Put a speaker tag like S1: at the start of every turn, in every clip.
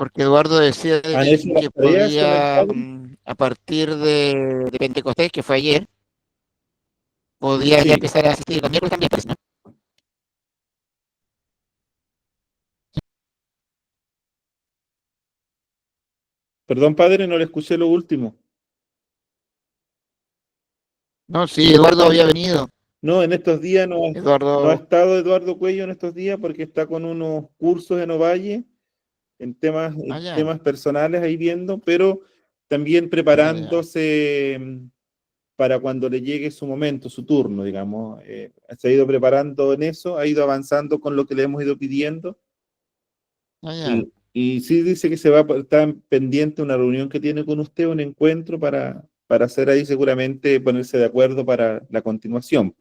S1: porque Eduardo decía de
S2: ¿Han hecho las
S1: que
S2: tareas con el
S1: podía,
S2: padre?
S1: a partir de Pentecostés, que fue ayer, podía ya
S2: Sí.
S1: empezar a asistir los miércoles también, parece, ¿no?
S2: Perdón, padre, no le escuché lo último.
S1: No, sí, Eduardo había venido.
S2: No, en estos días no ha
S1: Eduardo,
S2: estado Eduardo Cuello en estos días porque está con unos cursos en Ovalle en
S1: allá,
S2: temas personales ahí viendo, pero también
S1: ya, ya,
S2: preparándose para cuando le llegue su momento, su turno, digamos. Se ha ido preparando en eso, ha ido avanzando con lo que le hemos ido pidiendo
S1: ya,
S2: y sí dice que se va a estar pendiente una reunión que tiene con usted, un encuentro para hacer ahí seguramente ponerse de acuerdo para la continuación.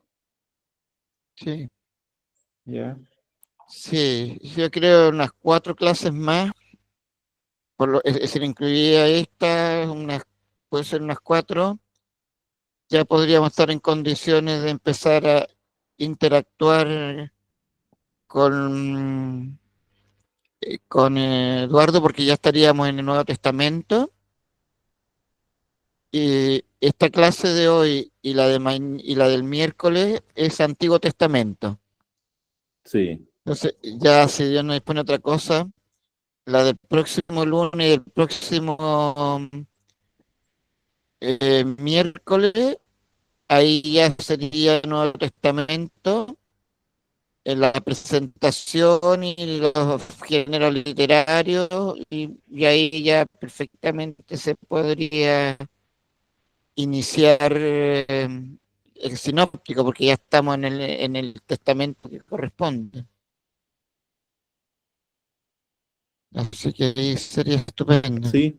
S1: sí,
S2: ¿Ya?
S1: sí, yo creo unas 4 clases más, es decir, incluía esta, puede ser unas 4, ya podríamos estar en condiciones de empezar a interactuar con, con Eduardo, porque ya estaríamos en el Nuevo Testamento. Y esta clase de hoy y la del miércoles es Antiguo Testamento.
S2: Sí.
S1: Entonces, ya si Dios nos dispone otra cosa, la del próximo lunes y el próximo miércoles, ahí ya sería Nuevo Testamento, en la presentación y los géneros literarios, y ahí ya perfectamente se podría iniciar el sinóptico, porque ya estamos en el testamento que corresponde. Así que ahí sería estupendo.
S2: Sí,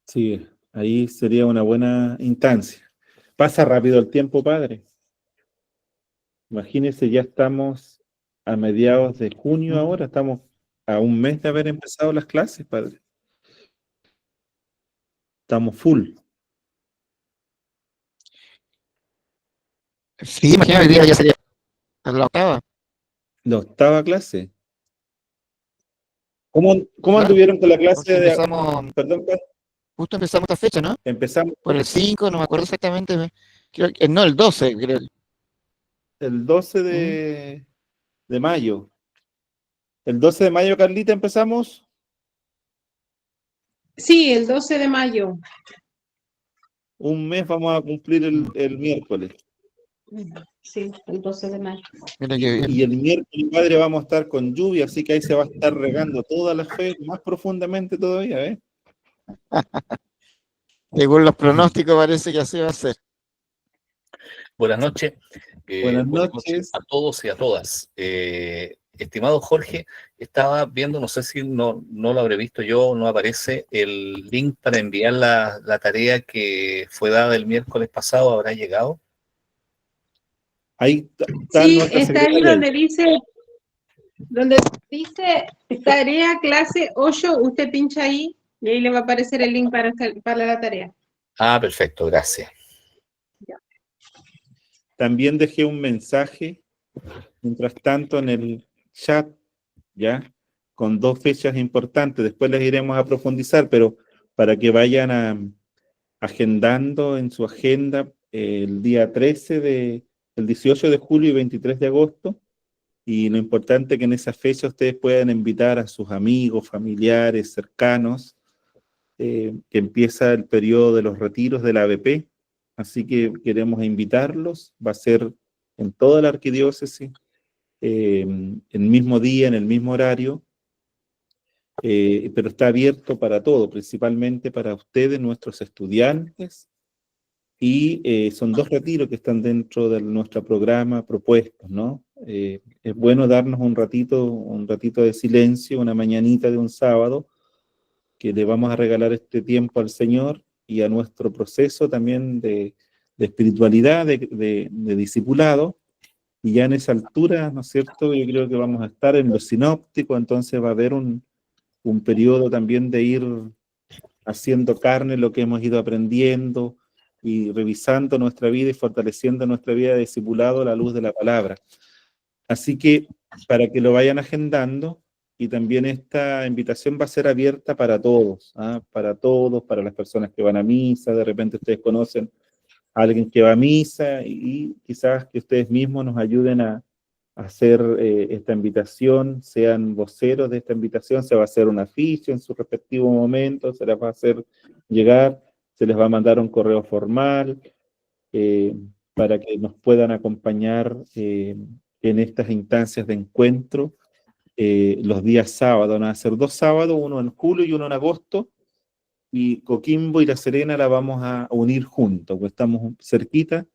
S2: sí, ahí sería una buena instancia. Pasa rápido el tiempo, padre. Imagínese, ya estamos a mediados de junio
S1: Mm.
S2: ahora, estamos a un mes de haber empezado las clases, padre. Estamos full.
S1: Sí, imagínate, hoy día ya sería la octava.
S2: La octava clase. ¿Cómo
S1: Claro,
S2: anduvieron con la clase
S1: porque
S2: de...
S1: empezamos,
S2: Perdón, padre.
S1: justo empezamos esta fecha, ¿no?
S2: Empezamos
S1: Por el 5 no me acuerdo exactamente. Creo que, no, el 12 creo.
S2: el 12
S1: ¿Mm?
S2: de mayo. El 12 de mayo, Carlita, empezamos.
S3: Sí, el 12 de mayo.
S2: Un mes vamos a cumplir el miércoles.
S3: Sí, el 12 de mayo.
S1: Mira qué
S2: Y
S1: bien.
S2: el miércoles, padre, vamos a estar con lluvia, así que ahí se va a estar regando toda la fe más profundamente todavía, ¿eh?
S1: Según los pronósticos parece que así va a ser.
S4: Buenas noches.
S2: Buenas
S4: Buenas noches
S2: noches.
S4: a todos y a todas. Estimado Jorge, estaba viendo, no sé si no lo habré visto yo, no aparece el link para enviar la tarea que fue dada el miércoles pasado, ¿habrá llegado?
S2: Ahí está
S3: Sí,
S2: nuestra
S3: está ahí
S2: secretaria.
S3: donde dice tarea clase 8, usted pincha ahí y ahí le va a aparecer el link para la tarea.
S4: Ah, perfecto, gracias.
S2: También dejé un mensaje, mientras tanto, en el chat, ¿ya? Con dos fechas importantes. Después les iremos a profundizar, pero para que vayan agendando en su agenda el día 13 el 18 de julio y 23 de agosto. Y lo importante es que en esa fecha ustedes puedan invitar a sus amigos, familiares, cercanos, que empieza el periodo de los retiros de la ABP. Así que queremos invitarlos. Va a ser en toda la arquidiócesis, el mismo día, en el mismo horario, pero está abierto para todo, principalmente para ustedes, nuestros estudiantes, y son dos retiros que están dentro de nuestro programa propuestos, ¿no? Es bueno darnos un ratito de silencio, una mañanita de un sábado, que le vamos a regalar este tiempo al Señor y a nuestro proceso también de espiritualidad, de discipulado, y ya en esa altura, ¿no es cierto? Yo creo que vamos a estar en lo sinóptico, entonces va a haber un periodo también de ir haciendo carne lo que hemos ido aprendiendo y revisando nuestra vida y fortaleciendo nuestra vida de discipulado a la luz de la palabra. Así que para que lo vayan agendando, y también esta invitación va a ser abierta para todos, ¿ah? Para todos, para las personas que van a misa, de repente ustedes conocen a alguien que va a misa y quizás que ustedes mismos nos ayuden a hacer esta invitación, sean voceros de esta invitación, se va a hacer un afiche en su respectivo momento, se les va a hacer llegar, se les va a mandar un correo formal para que nos puedan acompañar en estas instancias de encuentro los días sábados. Van a ser 2 sábados, uno en julio y uno en agosto, y Coquimbo y La Serena la vamos a unir juntos, pues estamos cerquita,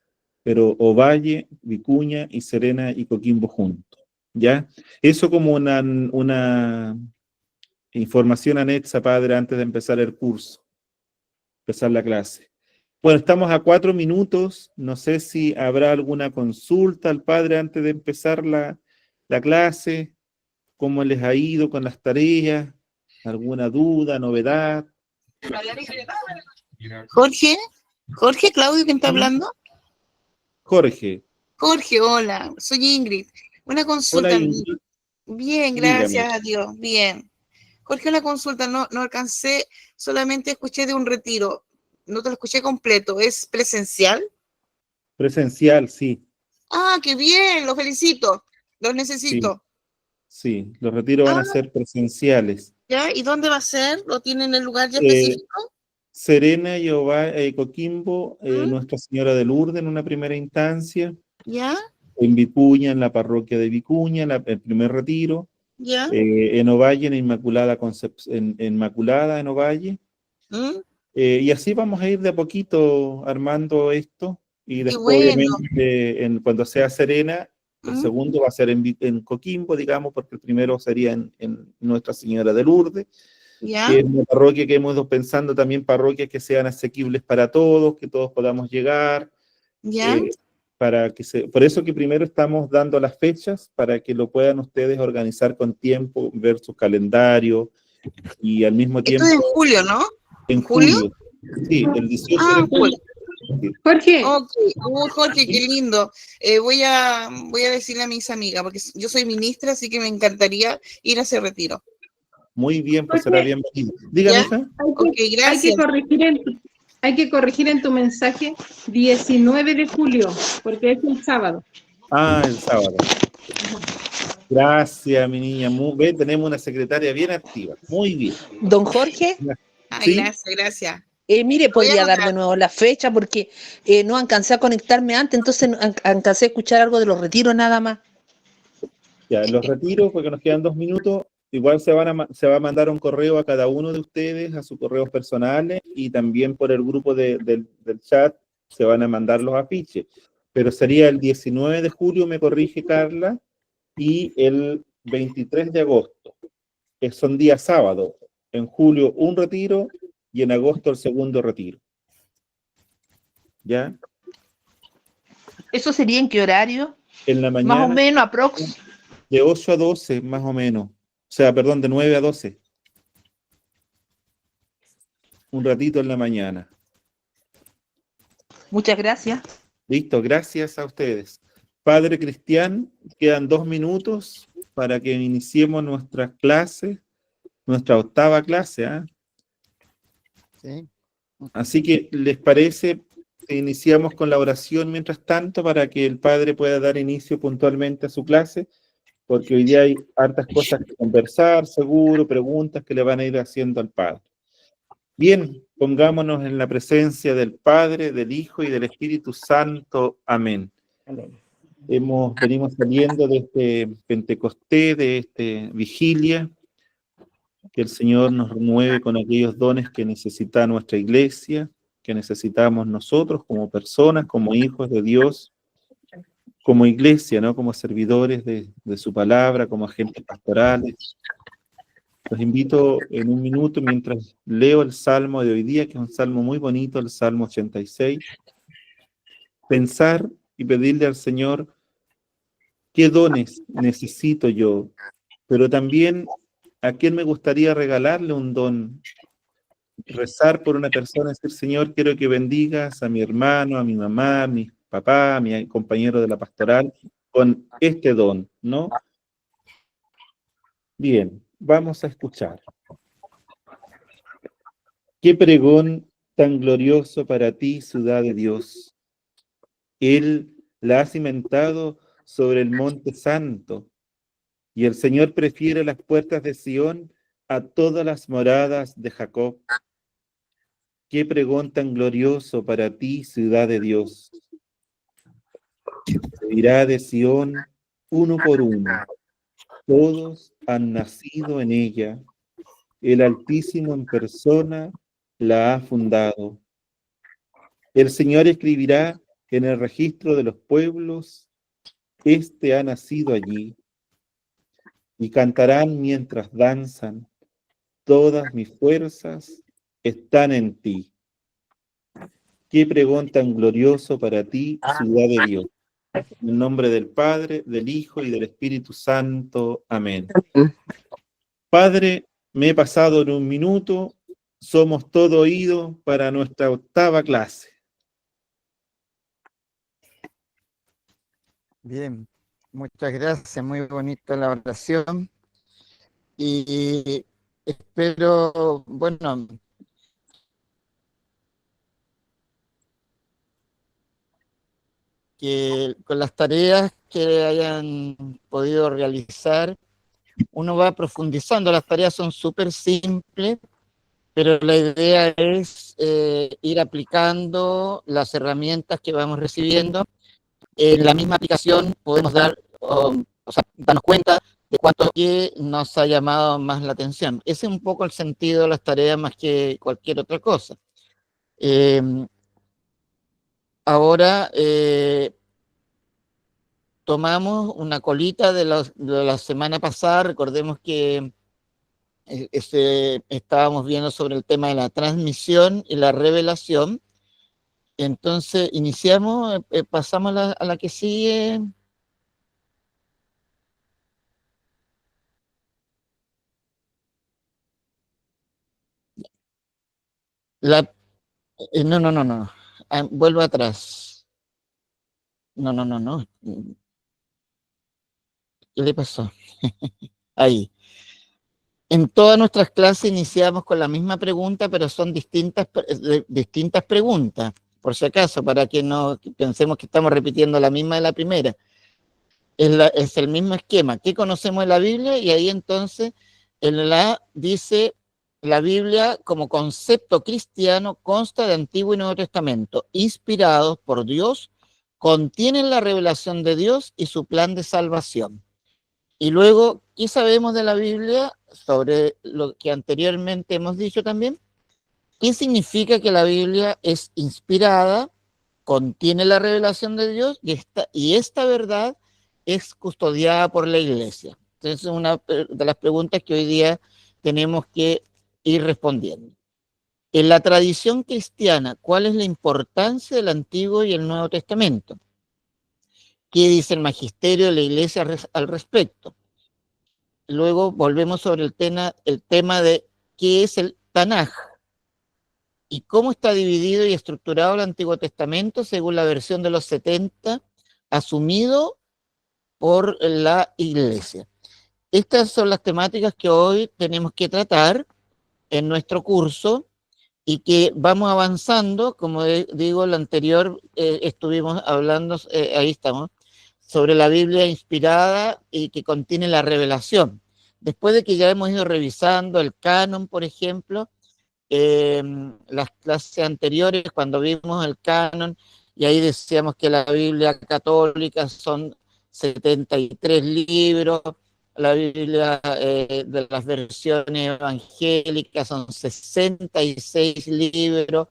S2: pero Ovalle, Vicuña y Serena y Coquimbo juntos, ¿ya? Eso como una información anexa, padre, antes de empezar el curso, empezar la clase. Bueno, estamos a 4 minutos, no sé si habrá alguna consulta al padre antes de empezar la clase, cómo les ha ido con las tareas, alguna duda, novedad.
S5: Jorge, Claudio, ¿quién está hablando?
S2: Jorge.
S5: Jorge, hola, soy Ingrid. Una consulta.
S2: Hola, Ingrid.
S5: Bien, gracias a Dios, bien. Jorge, una consulta, no alcancé, solamente escuché de un retiro, no te lo escuché completo, ¿es presencial?
S2: Presencial, sí.
S5: Ah, qué bien, los felicito, los necesito.
S2: Sí, los retiros van a ser presenciales.
S5: ¿Ya? ¿Y dónde va a ser? ¿Lo tienen en el lugar ya específico?
S2: Serena y Coquimbo, Nuestra Señora de Lourdes en una primera instancia.
S5: ¿Ya?
S2: En Vicuña, en la parroquia de Vicuña, el primer retiro.
S5: ¿Ya?
S2: En Ovalle, en Inmaculada en Inmaculada, en Ovalle. Y así vamos a ir de a poquito armando esto. Y después, obviamente, cuando sea Serena, el segundo va a ser en Coquimbo, digamos, porque el primero sería en Nuestra Señora de Lourdes.
S5: ¿Ya?
S2: Que es una parroquia que hemos ido pensando también, parroquias que sean asequibles para todos, que todos podamos llegar.
S5: ¿Ya?
S2: Por eso que primero estamos dando las fechas, para que lo puedan ustedes organizar con tiempo, ver su calendario, y al mismo tiempo...
S5: Esto es en julio, ¿no?
S2: En julio. Sí, el 18 de julio.
S3: Jorge.
S5: Okay. Jorge, qué lindo. Voy a decirle a mis amigas, porque yo soy ministra, así que me encantaría ir a ese retiro.
S2: Muy bien, pues será bienvenido. Dígame, hija.
S5: Okay, gracias.
S3: Hay que corregir en tu mensaje 19 de julio, porque es el sábado.
S2: Ah, el sábado. Gracias, mi niña. Tenemos una secretaria bien activa. Muy bien.
S6: Don Jorge.
S5: ¿Sí? Gracias.
S6: Mire, podría dar de nuevo la fecha, porque no alcancé a conectarme antes, entonces alcancé a escuchar algo de los retiros nada más.
S2: Ya, los retiros, porque nos quedan 2 minutos, igual se va a mandar un correo a cada uno de ustedes, a sus correos personales, y también por el grupo del chat se van a mandar los afiches. Pero sería el 19 de julio, me corrige Carla, y el 23 de agosto. Son días sábados. En julio un retiro y en agosto el segundo retiro. ¿Ya?
S6: ¿Eso sería en qué horario?
S2: En la mañana.
S6: Más o menos, aprox.
S2: De 8 a 12, más o menos. O sea, perdón, de 9 a 12. Un ratito en la mañana.
S6: Muchas gracias.
S2: Listo, gracias a ustedes. Padre Cristian, quedan 2 minutos para que iniciemos nuestra clase, nuestra 8ª clase.
S1: Sí.
S2: Así que, ¿les parece que iniciamos con la oración mientras tanto, para que el Padre pueda dar inicio puntualmente a su clase? Porque hoy día hay hartas cosas que conversar, seguro, preguntas que le van a ir haciendo al Padre. Bien, pongámonos en la presencia del Padre, del Hijo y del Espíritu Santo. Amén. Venimos saliendo de este Pentecostés, de esta vigilia, que el Señor nos renueve con aquellos dones que necesita nuestra iglesia, que necesitamos nosotros como personas, como hijos de Dios, como iglesia, ¿no? Como servidores de su palabra, como agentes pastorales. Los invito en un minuto, mientras leo el Salmo de hoy día, que es un salmo muy bonito, el Salmo 86, pensar y pedirle al Señor qué dones necesito yo, pero también a quién me gustaría regalarle un don. Rezar por una persona, decir: Señor, quiero que bendigas a mi hermano, a mi mamá, a mi papá, a mi compañero de la pastoral, con este don, ¿no? Bien, vamos a escuchar. Qué pregón tan glorioso para ti, ciudad de Dios. Él la ha cimentado sobre el monte santo, y el Señor prefiere las puertas de Sión a todas las moradas de Jacob. Qué pregón tan glorioso para ti, ciudad de Dios. Se dirá de Sión uno por uno. Todos han nacido en ella. El Altísimo en persona la ha fundado. El Señor escribirá en el registro de los pueblos, este ha nacido allí. Y cantarán mientras danzan, todas mis fuerzas están en ti. Qué pregón tan glorioso para ti, ciudad de Dios. En el nombre del Padre, del Hijo y del Espíritu Santo. Amén. Padre, me he pasado en un minuto. Somos todo oído para nuestra 8ª clase.
S1: Bien, muchas gracias, muy bonita la oración. Y espero, bueno, que con las tareas que hayan podido realizar, uno va profundizando. Las tareas son súper simples, pero la idea es ir aplicando las herramientas que vamos recibiendo. En la misma aplicación podemos dar, o sea, darnos cuenta de cuánto que nos ha llamado más la atención. Ese es un poco el sentido de las tareas más que cualquier otra cosa. Eh, ahora tomamos una colita de la semana pasada. Recordemos que estábamos viendo sobre el tema de la transmisión y la revelación. Entonces, iniciamos, pasamos a la que sigue. La, no, no, no, no. Vuelvo atrás. No, no, no, no. ¿Qué le pasó? Ahí. En todas nuestras clases iniciamos con la misma pregunta, pero son distintas preguntas, por si acaso, para que no pensemos que estamos repitiendo la misma de la primera. Es el mismo esquema. ¿Qué conocemos de la Biblia? Y ahí entonces en la dice, la Biblia como concepto cristiano consta de Antiguo y Nuevo Testamento, inspirados por Dios, contienen la revelación de Dios y su plan de salvación. Y luego, ¿qué sabemos de la Biblia sobre lo que anteriormente hemos dicho también? ¿Qué significa que la Biblia es inspirada, contiene la revelación de Dios y esta verdad es custodiada por la Iglesia? Entonces, es una de las preguntas que hoy día tenemos que ir respondiendo. En la tradición cristiana, ¿cuál es la importancia del Antiguo y el Nuevo Testamento? ¿Qué dice el magisterio de la Iglesia al respecto? Luego volvemos sobre el tema de qué es el Tanaj y cómo está dividido y estructurado el Antiguo Testamento según la versión de los 70 asumido por la Iglesia. Estas son las temáticas que hoy tenemos que tratar en nuestro curso y que vamos avanzando. Como digo, el anterior estuvimos hablando, ahí estamos, sobre la Biblia inspirada y que contiene la revelación. Después de que ya hemos ido revisando el canon, por ejemplo, las clases anteriores, cuando vimos el canon, y ahí decíamos que la Biblia católica son 73 libros, la Biblia de las versiones evangélicas son 66 libros,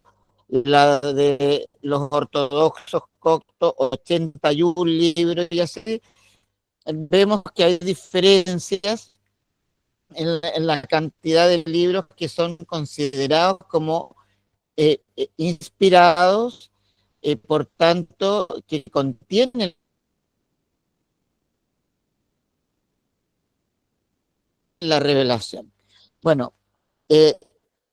S1: la de los ortodoxos coptos 81 libros, y así vemos que hay diferencias en la cantidad de libros que son considerados como inspirados, por tanto, que contienen la revelación. Bueno,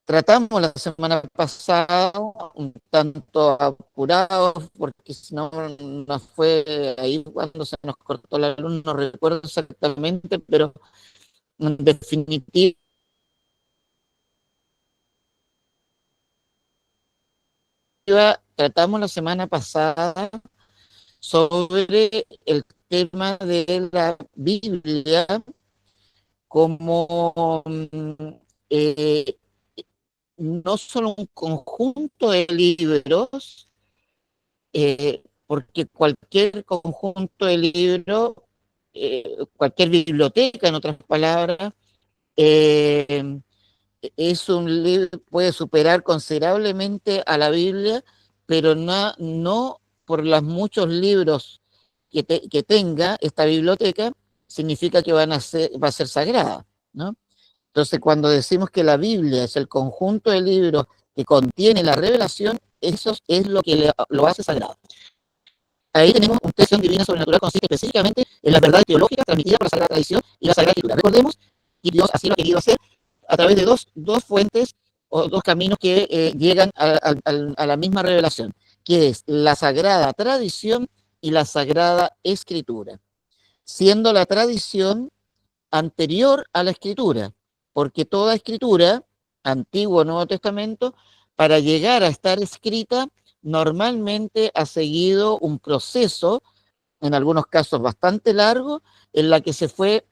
S1: tratamos la semana pasada un tanto apurados, porque si no nos fue ahí cuando se nos cortó la luz, no recuerdo exactamente, pero en definitiva tratamos la semana pasada sobre el tema de la Biblia como eh, no solo un conjunto de libros, porque cualquier conjunto de libros, cualquier biblioteca, en otras palabras, eh, es un libro, puede superar considerablemente a la Biblia, pero no por los muchos libros que tenga esta biblioteca, significa que va a ser sagrada, ¿no? Entonces, cuando decimos que la Biblia es el conjunto de libros que contiene la revelación, eso es lo que lo hace sagrado. Ahí tenemos una tradición divina sobrenatural, consiste específicamente en las verdades teológicas transmitidas por la Sagrada Tradición y la Sagrada Escritura. Recordemos que Dios así lo ha querido hacer a través de dos fuentes o dos caminos que llegan a la misma revelación, que es la Sagrada Tradición y la Sagrada Escritura, siendo la tradición anterior a la Escritura, porque toda Escritura, Antiguo o Nuevo Testamento, para llegar a estar escrita, normalmente ha seguido un proceso, en algunos casos bastante largo, en la que se fue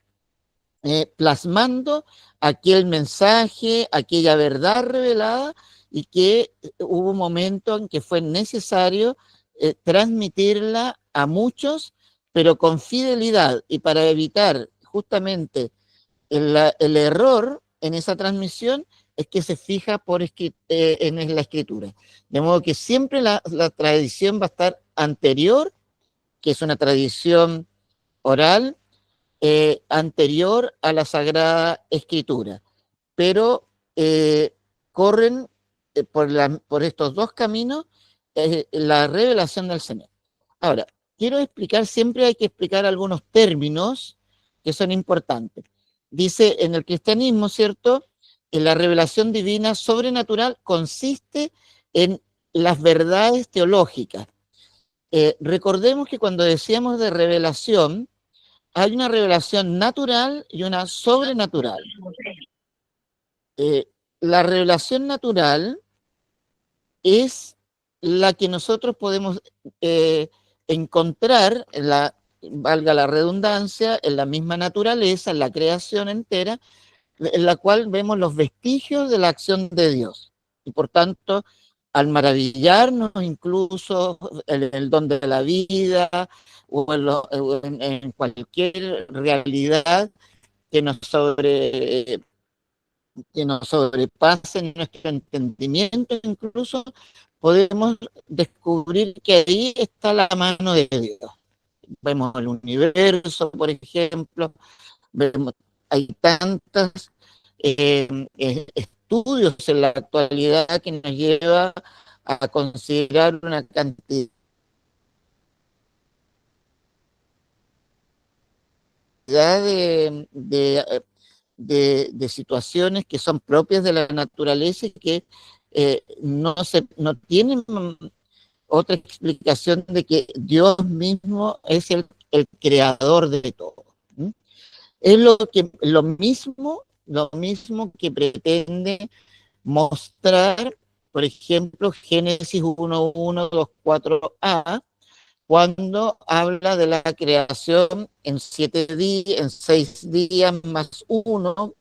S1: plasmando aquel mensaje, aquella verdad revelada, y que hubo un momento en que fue necesario transmitirla a muchos, pero con fidelidad, y para evitar justamente el error en esa transmisión es que se fija en la escritura. De modo que siempre la tradición va a estar anterior, que es una tradición oral, anterior a la Sagrada Escritura. Pero corren por estos dos caminos la revelación del Señor. Ahora, quiero explicar, siempre hay que explicar algunos términos que son importantes. Dice en el cristianismo, ¿cierto? En la revelación divina sobrenatural consiste en las verdades teológicas. Recordemos que cuando decíamos de revelación, hay una revelación natural y una sobrenatural. La revelación natural es la que nosotros podemos encontrar, valga la redundancia, en la misma naturaleza, en la creación entera, en la cual vemos los vestigios de la acción de Dios. Y por tanto, al maravillarnos incluso en el don de la vida o en cualquier realidad que nos sobrepase nuestro entendimiento, incluso podemos descubrir que ahí está la mano de Dios. Vemos el universo, por ejemplo, hay tantos estudios en la actualidad que nos lleva a considerar una cantidad de situaciones que son propias de la naturaleza y que no tienen otra explicación de que Dios mismo es el creador de todo. Es lo mismo que pretende mostrar, por ejemplo, Génesis 1:1, 2:4a, cuando habla de la creación en 6 días más 1.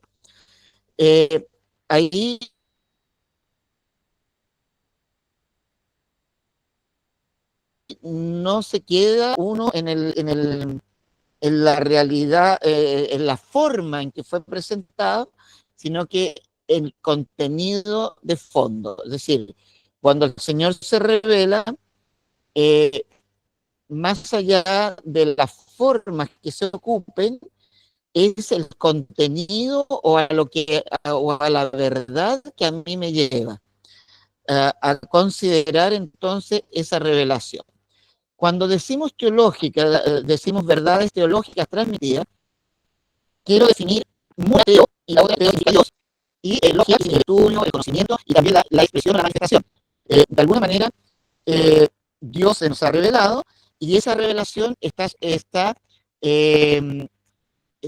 S1: Ahí no se queda uno en la realidad, en la forma en que fue presentado, sino que el contenido de fondo. Es decir, cuando el Señor se revela, más allá de las formas que se ocupen, es el contenido o a la verdad que a mí me lleva a considerar entonces esa revelación. Cuando decimos teológica, decimos verdades teológicas transmitidas, quiero definir una teo y la otra teo significa Dios. y lógica, que es el estudio, el conocimiento y también la expresión o la manifestación. De alguna manera, Dios se nos ha revelado y esa revelación está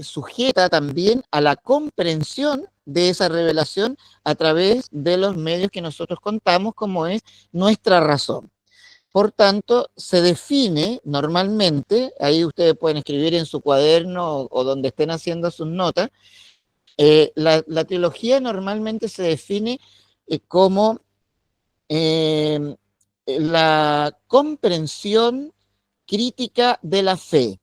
S1: sujeta también a la comprensión de esa revelación a través de los medios que nosotros contamos, como es nuestra razón. Por tanto, se define normalmente, ahí ustedes pueden escribir en su cuaderno o donde estén haciendo sus notas, la teología normalmente se define como la comprensión crítica de la fe.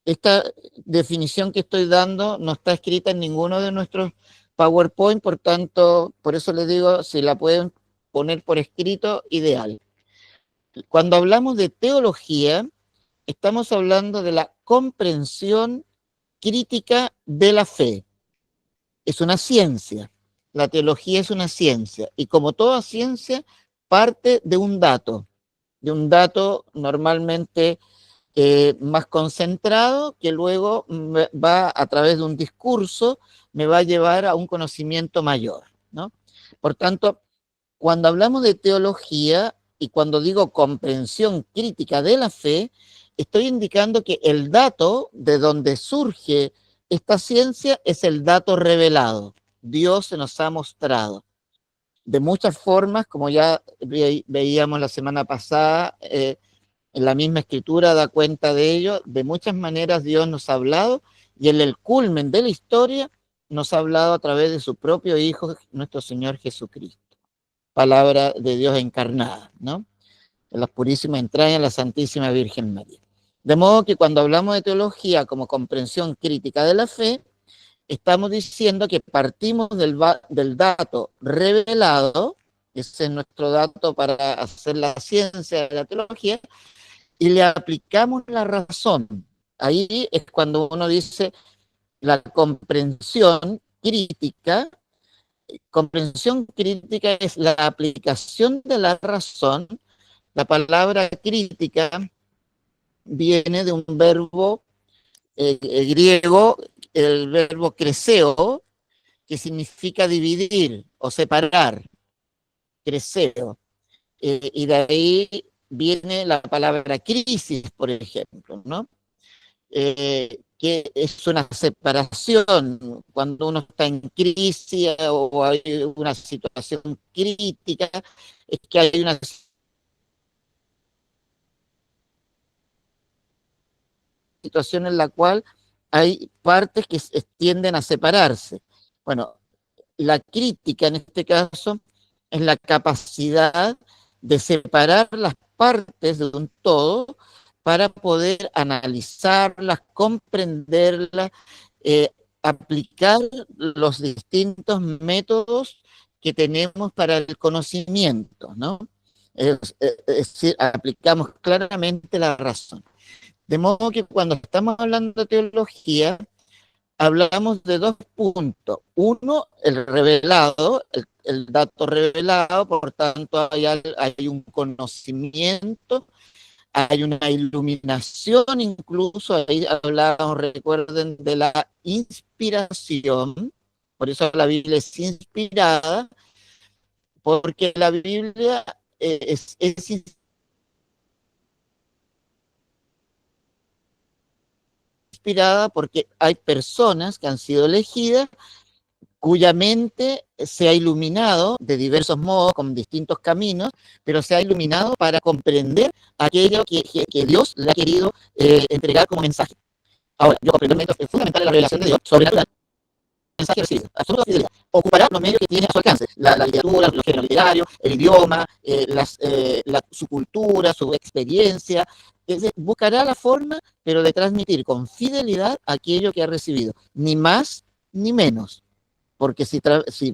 S1: Esta definición que estoy dando no está escrita en ninguno de nuestros PowerPoint, por tanto, por eso les digo, si la pueden poner por escrito, ideal. Cuando hablamos de teología, estamos hablando de la comprensión crítica de la fe. Es una ciencia. La teología es una ciencia. Y como toda ciencia, parte de un dato normalmente más concentrado, que luego va a través de un discurso, me va a llevar a un conocimiento mayor, ¿no? Por tanto, cuando hablamos de teología y cuando digo comprensión crítica de la fe, estoy indicando que el dato de donde surge esta ciencia es el dato revelado. Dios se nos ha mostrado de muchas formas, como ya veíamos la semana pasada, en la misma escritura da cuenta de ello, de muchas maneras Dios nos ha hablado y en el culmen de la historia nos ha hablado a través de su propio Hijo, nuestro Señor Jesucristo. Palabra de Dios encarnada, ¿no? En las purísimas entrañas de la Santísima Virgen María. De modo que cuando hablamos de teología como comprensión crítica de la fe, estamos diciendo que partimos del dato revelado, ese es nuestro dato para hacer la ciencia de la teología, y le aplicamos la razón. Ahí es cuando uno dice la comprensión crítica. Comprensión crítica es la aplicación de la razón. La palabra crítica viene de un verbo griego, el verbo creseo, que significa dividir o separar, creseo. Y de ahí viene la palabra crisis, por ejemplo, ¿no? Que es una separación, cuando uno está en crisis o hay una situación crítica, es que hay una situación en la cual hay partes que tienden a separarse. Bueno, la crítica en este caso es la capacidad de separar las partes de un todo para poder analizarlas, comprenderlas, aplicar los distintos métodos que tenemos para el conocimiento, ¿no? Es decir, aplicamos claramente la razón. De modo que cuando estamos hablando de teología, hablamos de dos puntos. Uno, el revelado, el dato revelado, por tanto hay un conocimiento, hay una iluminación, incluso ahí hablábamos, recuerden, de la inspiración, por eso la Biblia es inspirada, porque la Biblia es inspirada porque hay personas que han sido elegidas cuya mente se ha iluminado de diversos modos, con distintos caminos, pero se ha iluminado para comprender aquello que Dios le ha querido entregar como mensaje. Ahora, yo comprendo el método fundamental de la revelación de Dios, sobrenatural, mensaje recibido, absoluta fidelidad. Ocupará los medios que tiene a su alcance, la literatura, los géneros literarios, el idioma, su cultura, su experiencia, buscará la forma, pero de transmitir con fidelidad aquello que ha recibido, ni más ni menos. Porque si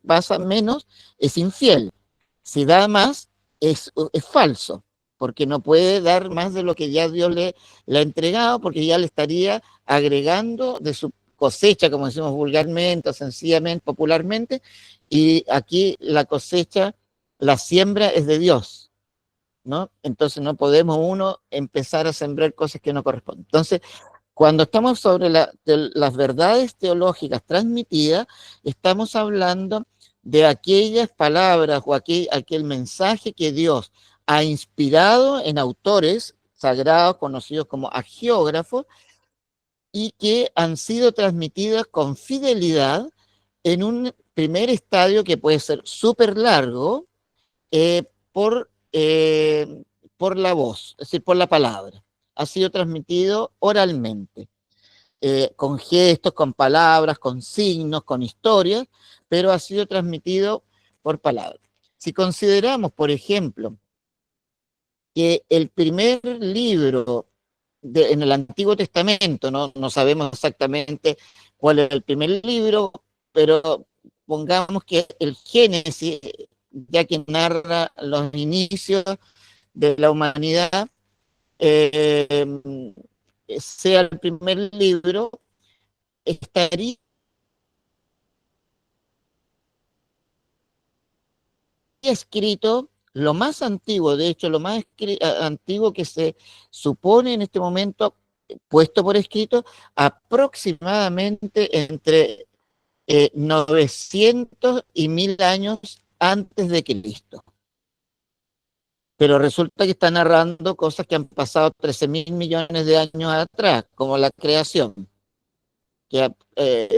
S1: pasa menos, es infiel. Si da más, es falso, porque no puede dar más de lo que ya Dios le ha entregado, porque ya le estaría agregando de su cosecha, como decimos vulgarmente, o sencillamente, popularmente, y aquí la cosecha, la siembra es de Dios, ¿no? Entonces no podemos uno empezar a sembrar cosas que no corresponden. Entonces, Cuando estamos sobre las verdades teológicas transmitidas, estamos hablando de aquellas palabras o aquel mensaje que Dios ha inspirado en autores sagrados conocidos como agiógrafos y que han sido transmitidas con fidelidad en un primer estadio que puede ser súper largo eh, por, eh, por la voz, es decir, por la palabra. Ha sido transmitido oralmente, con gestos, con palabras, con signos, con historias, pero ha sido transmitido por palabras. Si consideramos, por ejemplo, que el primer libro en el Antiguo Testamento, no sabemos exactamente cuál es el primer libro, pero pongamos que el Génesis, ya que narra los inicios de la humanidad, eh, sea el primer libro, estaría escrito lo más antiguo, de hecho, lo más antiguo que se supone en este momento, puesto por escrito, aproximadamente entre 900 y 1000 años antes de Cristo. Pero resulta que está narrando cosas que han pasado 13.000 millones de años atrás, como la creación, que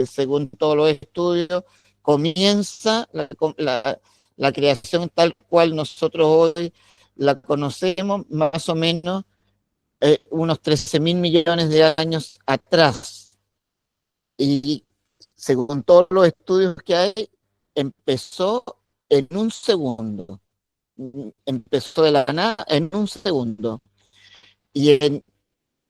S1: según todos los estudios comienza la creación tal cual nosotros hoy la conocemos, más o menos unos 13.000 millones de años atrás. Y según todos los estudios que hay, empezó en un segundo. Empezó de la nada en un segundo. Y en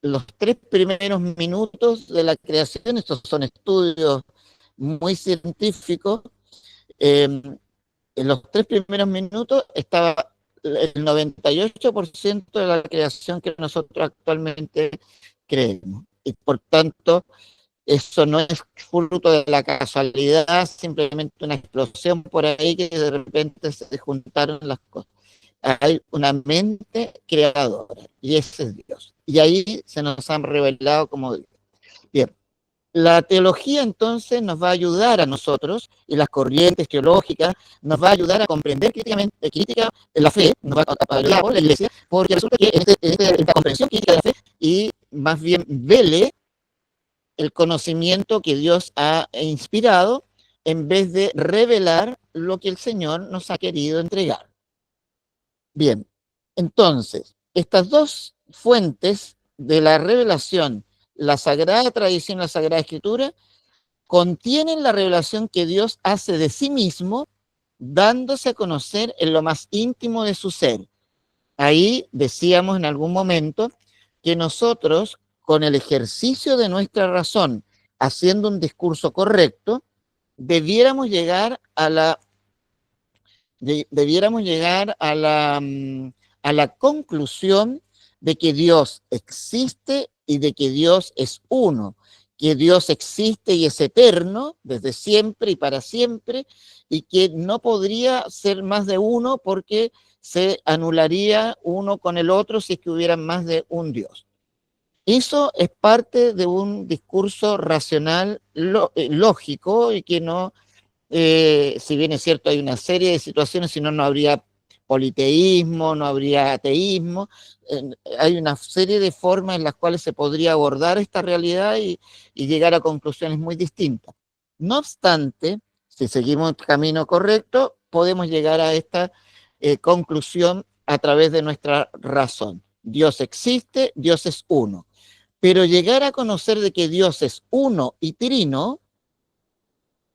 S1: los 3 primeros minutos de la creación, estos son estudios muy científicos, en los 3 primeros minutos estaba el 98% de la creación que nosotros actualmente creemos. Y por tanto, eso no es fruto de la casualidad, simplemente una explosión por ahí que de repente se juntaron las cosas. Hay una mente creadora y ese es Dios. Y ahí se nos han revelado como Dios. Bien, la teología entonces nos va a ayudar a nosotros y las corrientes teológicas nos va a ayudar a comprender crítica la fe, nos va a ayudar a la iglesia, porque resulta que esta comprensión crítica de la fe y más bien vele el conocimiento que Dios ha inspirado en vez de revelar lo que el Señor nos ha querido entregar. Bien, entonces, estas dos fuentes de la revelación, la Sagrada Tradición y la Sagrada Escritura, contienen la revelación que Dios hace de sí mismo, dándose a conocer en lo más íntimo de su ser. Ahí decíamos en algún momento que nosotros, con el ejercicio de nuestra razón, haciendo un discurso correcto, debiéramos llegar a la conclusión de que Dios existe y de que Dios es uno, que Dios existe y es eterno desde siempre y para siempre, y que no podría ser más de uno porque se anularía uno con el otro si es que hubiera más de un Dios. Eso es parte de un discurso racional lógico y que no, si bien es cierto, hay una serie de situaciones, si no, no habría politeísmo, no habría ateísmo, hay una serie de formas en las cuales se podría abordar esta realidad y llegar a conclusiones muy distintas. No obstante, si seguimos el camino correcto, podemos llegar a esta conclusión a través de nuestra razón. Dios existe, Dios es uno. Pero llegar a conocer de que Dios es uno y trino,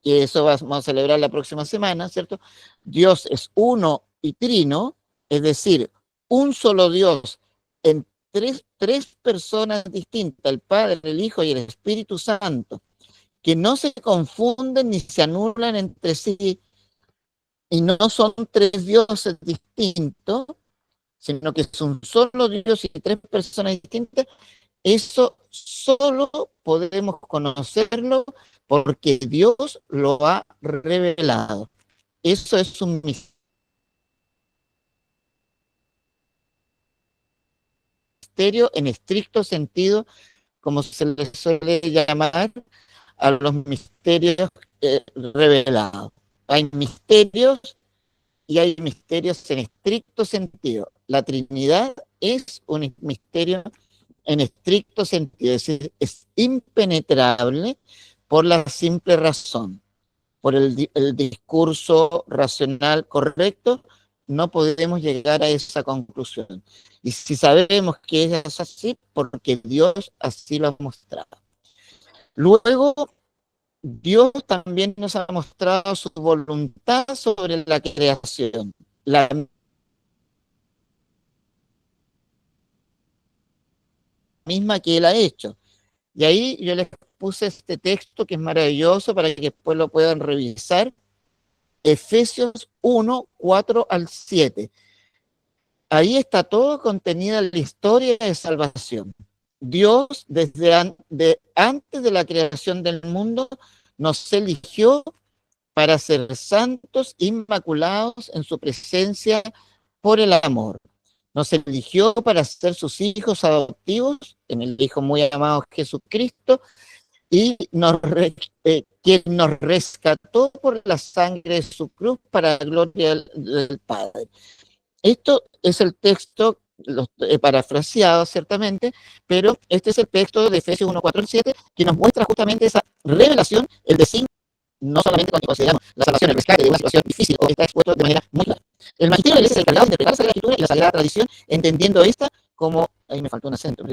S1: que eso vamos a celebrar la próxima semana, ¿cierto? Dios es uno y trino, es decir, un solo Dios en tres personas distintas, el Padre, el Hijo y el Espíritu Santo, que no se confunden ni se anulan entre sí, y no son 3 dioses distintos, sino que es un solo Dios y 3 personas distintas. Eso solo podemos conocerlo porque Dios lo ha revelado. Eso es un misterio en estricto sentido, como se les suele llamar, a los misterios revelados. Hay misterios y hay misterios en estricto sentido. La Trinidad es un misterio en estricto sentido, es decir, es impenetrable por la simple razón, por el discurso racional correcto, no podemos llegar a esa conclusión. Y si sabemos que es así, porque Dios así lo ha mostrado. Luego, Dios también nos ha mostrado su voluntad sobre la creación, la misma que Él ha hecho. Y ahí yo les puse este texto que es maravilloso para que después lo puedan revisar. Efesios 1, 4 al 7. Ahí está todo contenida la historia de salvación. Dios, desde antes de la creación del mundo, nos eligió para ser santos, inmaculados en su presencia por el amor. Nos eligió para ser sus hijos adoptivos, en el Hijo muy amado Jesucristo, y quien nos rescató por la sangre de su cruz para la gloria del Padre. Esto es el texto, lo he parafraseado ciertamente, pero este es el texto de Efesios 1, 4 y 7, que nos muestra justamente esa revelación, el designio, no solamente cuando consideramos la salvación, el rescate de una situación difícil, o está expuesto de manera muy clara. El magisterio de la Iglesia es el encargado de interpretar la Sagrada Escritura y la Sagrada Tradición, entendiendo esta como, ahí me faltó un acento,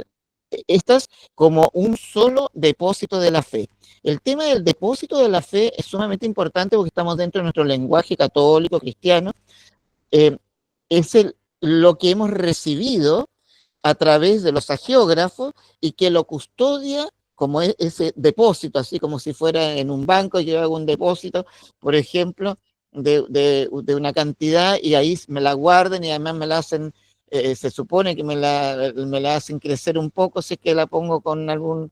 S1: estas como un solo depósito de la fe. El tema del depósito de la fe es sumamente importante porque estamos dentro de nuestro lenguaje católico, cristiano. Es lo que hemos recibido a través de los agiógrafos y que lo custodia como ese depósito, así como si fuera en un banco. Yo hago un depósito, por ejemplo, de una cantidad y ahí me la guardan y además me la hacen, se supone que me la hacen crecer un poco si es que la pongo con algún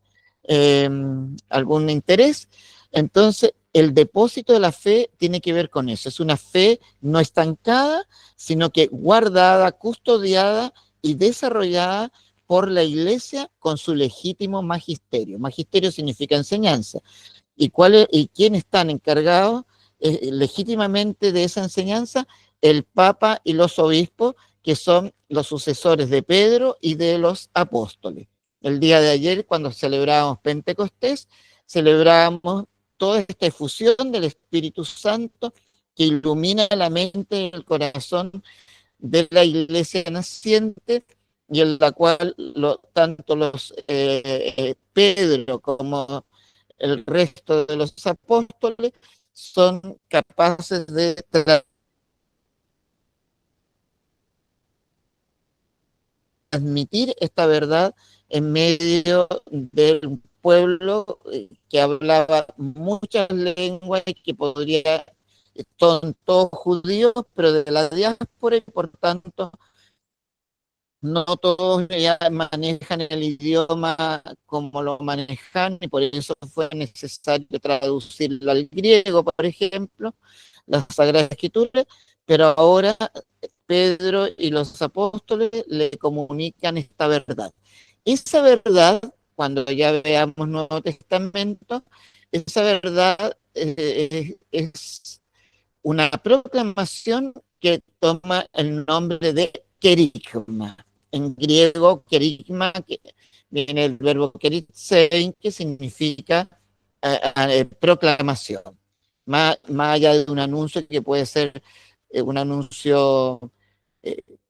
S1: interés. Entonces, el depósito de la fe tiene que ver con eso. Es una fe no estancada, sino que guardada, custodiada y desarrollada por la Iglesia con su legítimo magisterio. Magisterio significa enseñanza. ¿Y quiénes están encargados legítimamente de esa enseñanza? El Papa y los obispos, que son los sucesores de Pedro y de los apóstoles. El día de ayer, cuando celebrábamos Pentecostés, celebrábamos toda esta efusión del Espíritu Santo que ilumina la mente y el corazón de la Iglesia naciente, y en la cual tanto los Pedro como el resto de los apóstoles son capaces de transmitir esta verdad en medio del pueblo que hablaba muchas lenguas y que son todos judíos, pero de la diáspora, y por tanto no todos ya manejan el idioma como lo manejan, y por eso fue necesario traducirlo al griego, por ejemplo, la Sagrada Escritura, pero ahora Pedro y los apóstoles le comunican esta verdad. Esa verdad, cuando ya veamos Nuevo Testamento, esa verdad es una proclamación que toma el nombre de kerygma. En griego, kerygma, que viene el verbo keritzein, que significa proclamación. Más allá de un anuncio que puede ser un anuncio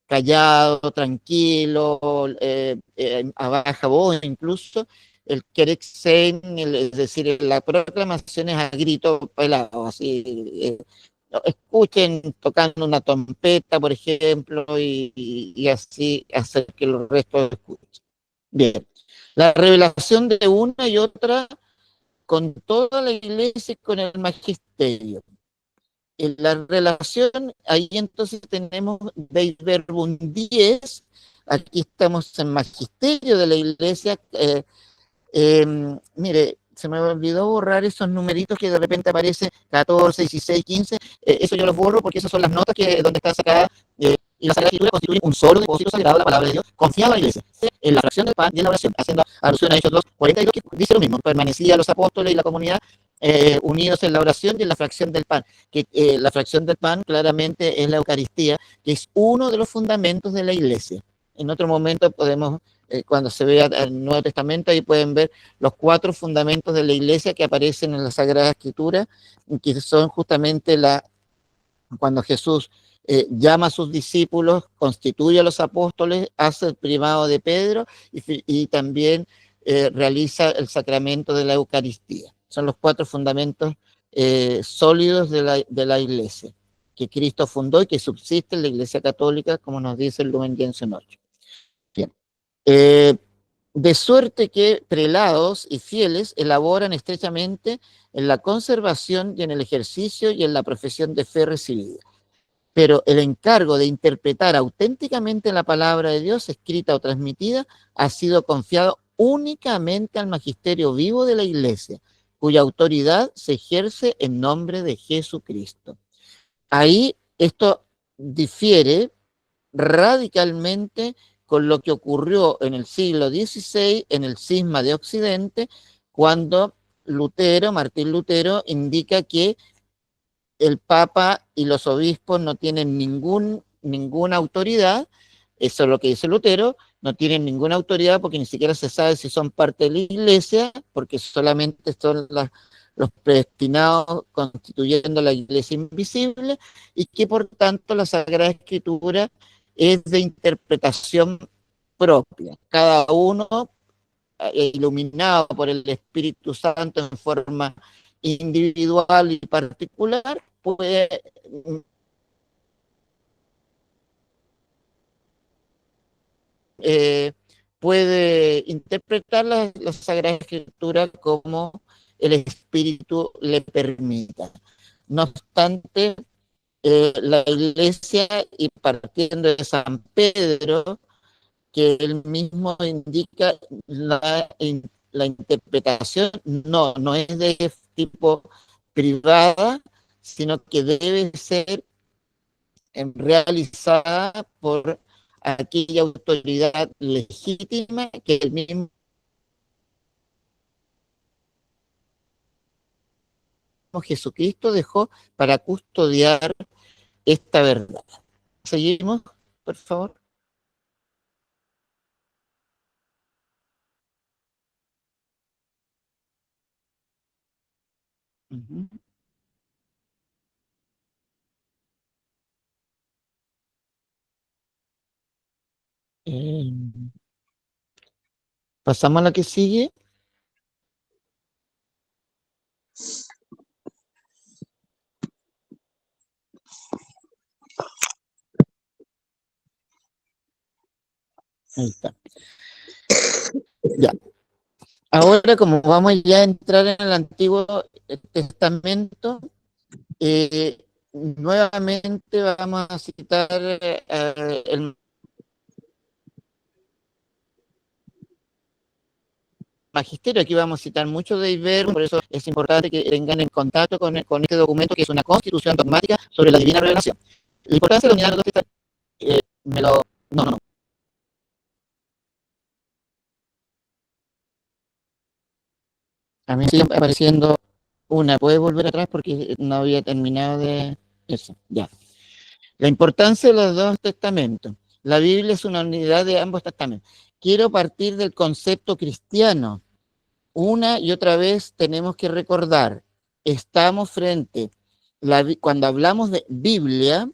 S1: callado, tranquilo, a baja voz incluso, el keritzein, es decir, la proclamación es a grito pelado, así, escuchen tocando una trompeta, por ejemplo, y así hacer que los restos escuchen. Bien, la revelación de una y otra con toda la Iglesia y con el magisterio. En la relación, ahí entonces tenemos Dei Verbum 10, aquí estamos en magisterio de la Iglesia. Mire, se me olvidó borrar esos numeritos que de repente aparecen 14, 16, 15, eso yo los borro porque esas son las notas donde está sacada y la Sagrada Escritura constituyen un solo depósito sagrado de la palabra de Dios, confiado a la Iglesia, en la fracción del pan y en la oración, haciendo alusión a Hechos 2:42, que dice lo mismo, permanecían los apóstoles y la comunidad unidos en la oración y en la fracción del pan, que la fracción del pan claramente es la Eucaristía, que es uno de los fundamentos de la Iglesia. En otro momento podemos, cuando se vea el Nuevo Testamento, ahí pueden ver los 4 fundamentos de la Iglesia que aparecen en la Sagrada Escritura, que son justamente cuando Jesús llama a sus discípulos, constituye a los apóstoles, hace el primado de Pedro y también realiza el sacramento de la Eucaristía. Son los 4 fundamentos sólidos de la Iglesia, que Cristo fundó y que subsiste en la Iglesia Católica, como nos dice el Lumen Gentium 8. Bien. De suerte que prelados y fieles elaboran estrechamente en la conservación y en el ejercicio y en la profesión de fe recibida. Pero el encargo de interpretar auténticamente la palabra de Dios, escrita o transmitida, ha sido confiado únicamente al magisterio vivo de la Iglesia, cuya autoridad se ejerce en nombre de Jesucristo. Ahí esto difiere radicalmente con lo que ocurrió en el siglo XVI, en el cisma de Occidente, cuando Martín Lutero, indica que el Papa y los obispos no tienen ninguna autoridad. Eso es lo que dice Lutero, no tienen ninguna autoridad porque ni siquiera se sabe si son parte de la Iglesia, porque solamente son los predestinados constituyendo la Iglesia invisible, y que por tanto la Sagrada Escritura es de interpretación propia. Cada uno, iluminado por el Espíritu Santo en forma individual y particular, puede interpretar la Sagrada Escritura como el Espíritu le permita. No obstante, la Iglesia, y partiendo de San Pedro, que él mismo indica la interpretación, no es de tipo privada, sino que debe ser realizada por aquella autoridad legítima que el mismo Jesucristo dejó para custodiar esta verdad. Seguimos, por favor. Uh-huh. Pasamos a la que sigue. Ahí está. Ya. Ahora, como vamos ya a entrar en el Antiguo Testamento, nuevamente vamos a citar el magisterio. Aquí vamos a citar mucho de Ibero, por eso es importante que tengan en contacto con este documento, que es una constitución dogmática sobre la divina revelación. La importancia de la unidad de los testamentos, no. A mí sigue apareciendo una. ¿Puede volver atrás? Porque no había terminado de eso. Ya. La importancia de los 2 testamentos. La Biblia es una unidad de ambos testamentos. Quiero partir del concepto cristiano. Una y otra vez tenemos que recordar, estamos cuando hablamos de Biblia,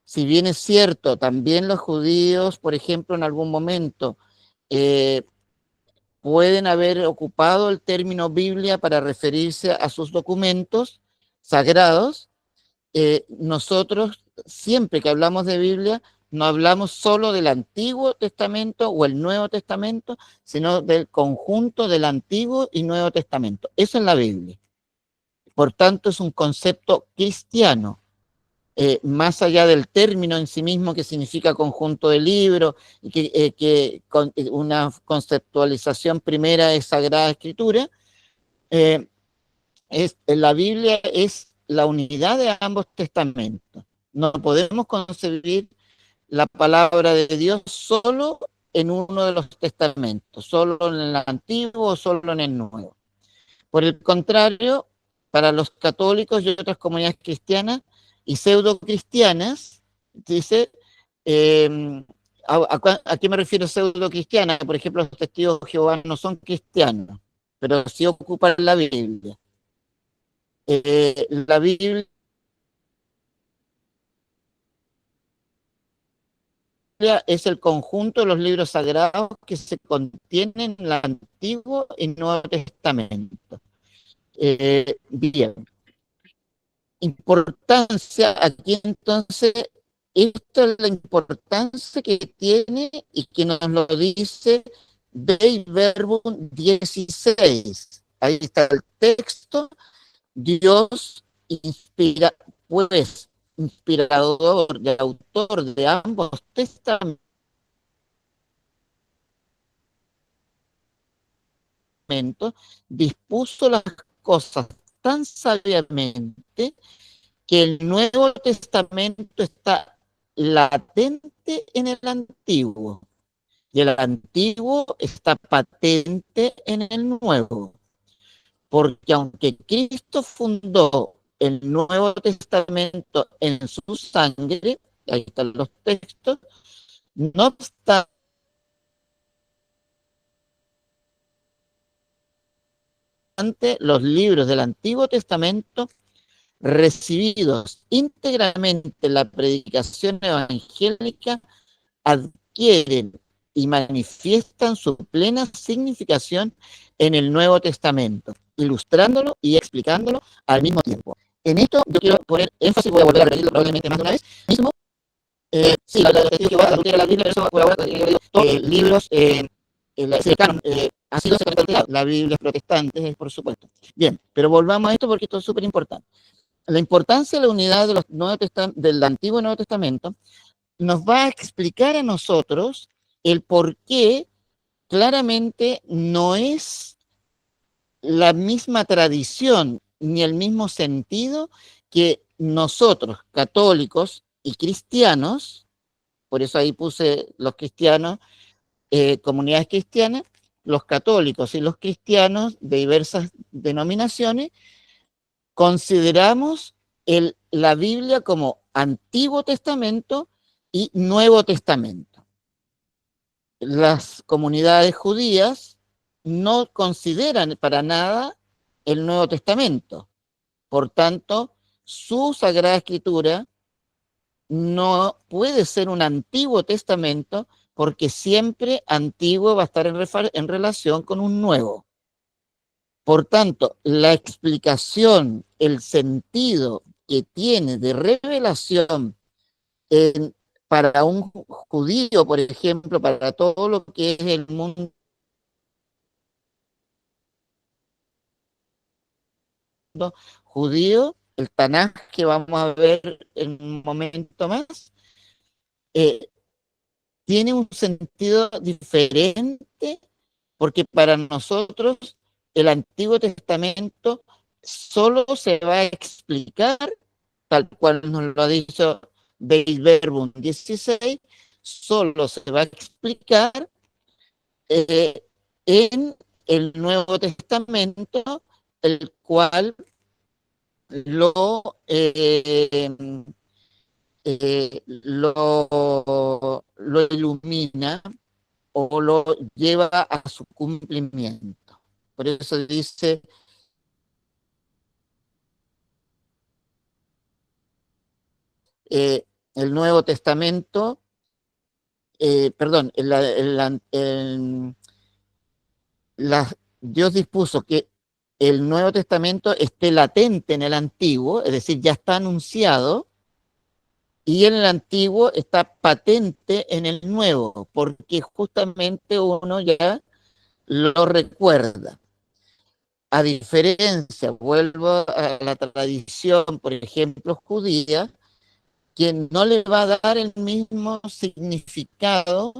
S1: si bien es cierto, también los judíos, por ejemplo, en algún momento pueden haber ocupado el término Biblia para referirse a sus documentos sagrados. Nosotros, siempre que hablamos de Biblia, no hablamos solo del Antiguo Testamento o el Nuevo Testamento, sino del conjunto del Antiguo y Nuevo Testamento. Eso es la Biblia. Por tanto, es un concepto cristiano, más allá del término en sí mismo, que significa conjunto de libros, y que una conceptualización primera es Sagrada Escritura. La Biblia es la unidad de ambos testamentos. No podemos concebir la palabra de Dios solo en uno de los testamentos, solo en el Antiguo o solo en el Nuevo. Por el contrario, para los católicos y otras comunidades cristianas y pseudo-cristianas, dice, ¿a qué me refiero pseudo-cristiana? Por ejemplo, los testigos de Jehová no son cristianos, pero sí ocupan la Biblia. La Biblia es el conjunto de los libros sagrados que se contienen en el Antiguo y Nuevo Testamento. Bien. Importancia, aquí entonces, esta es la importancia que tiene y que nos lo dice Dei Verbum 16. Ahí está el texto. Dios inspira, pues, inspirador y autor de ambos testamentos, dispuso las cosas tan sabiamente que el Nuevo Testamento está latente en el Antiguo y el Antiguo está patente en el Nuevo. Porque aunque Cristo fundó el Nuevo Testamento en su sangre, ahí están los textos, no obstante, los libros del Antiguo Testamento recibidos íntegramente en la predicación evangélica adquieren y manifiestan su plena significación en el Nuevo Testamento, ilustrándolo y explicándolo al mismo tiempo. En esto yo quiero poner énfasis, voy a volver a repetirlo probablemente más de una vez, mismo, sí, la testigo de Jehová, la Biblia, pero eso por ahora, libros, el canon, ha sido secretariado, la Biblia es protestante, por supuesto. Bien, pero volvamos a esto porque esto es súper importante. La importancia de la unidad de los del Antiguo y Nuevo Testamento nos va a explicar a nosotros el por qué claramente no es la misma tradición ni el mismo sentido que nosotros, católicos y cristianos, por eso ahí puse los cristianos, comunidades cristianas, los católicos y los cristianos de diversas denominaciones, consideramos la Biblia como Antiguo Testamento y Nuevo Testamento. Las comunidades judías no consideran para nada el Nuevo Testamento. Por tanto, su Sagrada Escritura no puede ser un Antiguo Testamento porque siempre antiguo va a estar en relación con un nuevo. Por tanto, la explicación, el sentido que tiene de revelación para un judío, por ejemplo, para todo lo que es el mundo judío, el Tanaj que vamos a ver en un momento más, tiene un sentido diferente porque para nosotros el Antiguo Testamento solo se va a explicar, tal cual nos lo ha dicho Dei Verbum 16, solo se va a explicar en el Nuevo Testamento, el cual lo ilumina o lo lleva a su cumplimiento. Por eso dice el Nuevo Testamento, perdón, Dios dispuso que el Nuevo Testamento esté latente en el Antiguo, es decir, ya está anunciado, y en el Antiguo está patente en el Nuevo, porque justamente uno ya lo recuerda. A diferencia, vuelvo a la tradición, por ejemplo, judía, que no le va a dar el mismo significado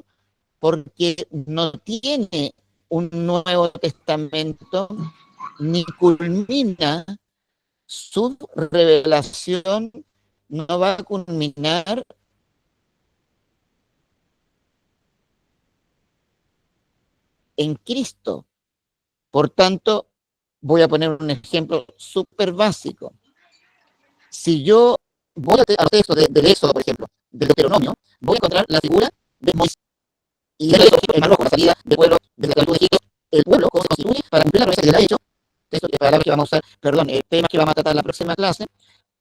S1: porque no tiene un Nuevo Testamento ni culmina su revelación, no va a culminar en Cristo. Por tanto, voy a poner un ejemplo súper básico. Si yo voy al texto del Éxodo, por ejemplo, del Deuteronomio, voy a encontrar la figura de Moisés. Y el Mar Rojo, la salida del pueblo desde la esclavitud de Egipto, el pueblo cómo se constituye para cumplir la promesa que le ha hecho, texto de palabras que vamos a usar, perdón, temas que vamos a tratar en la próxima clase,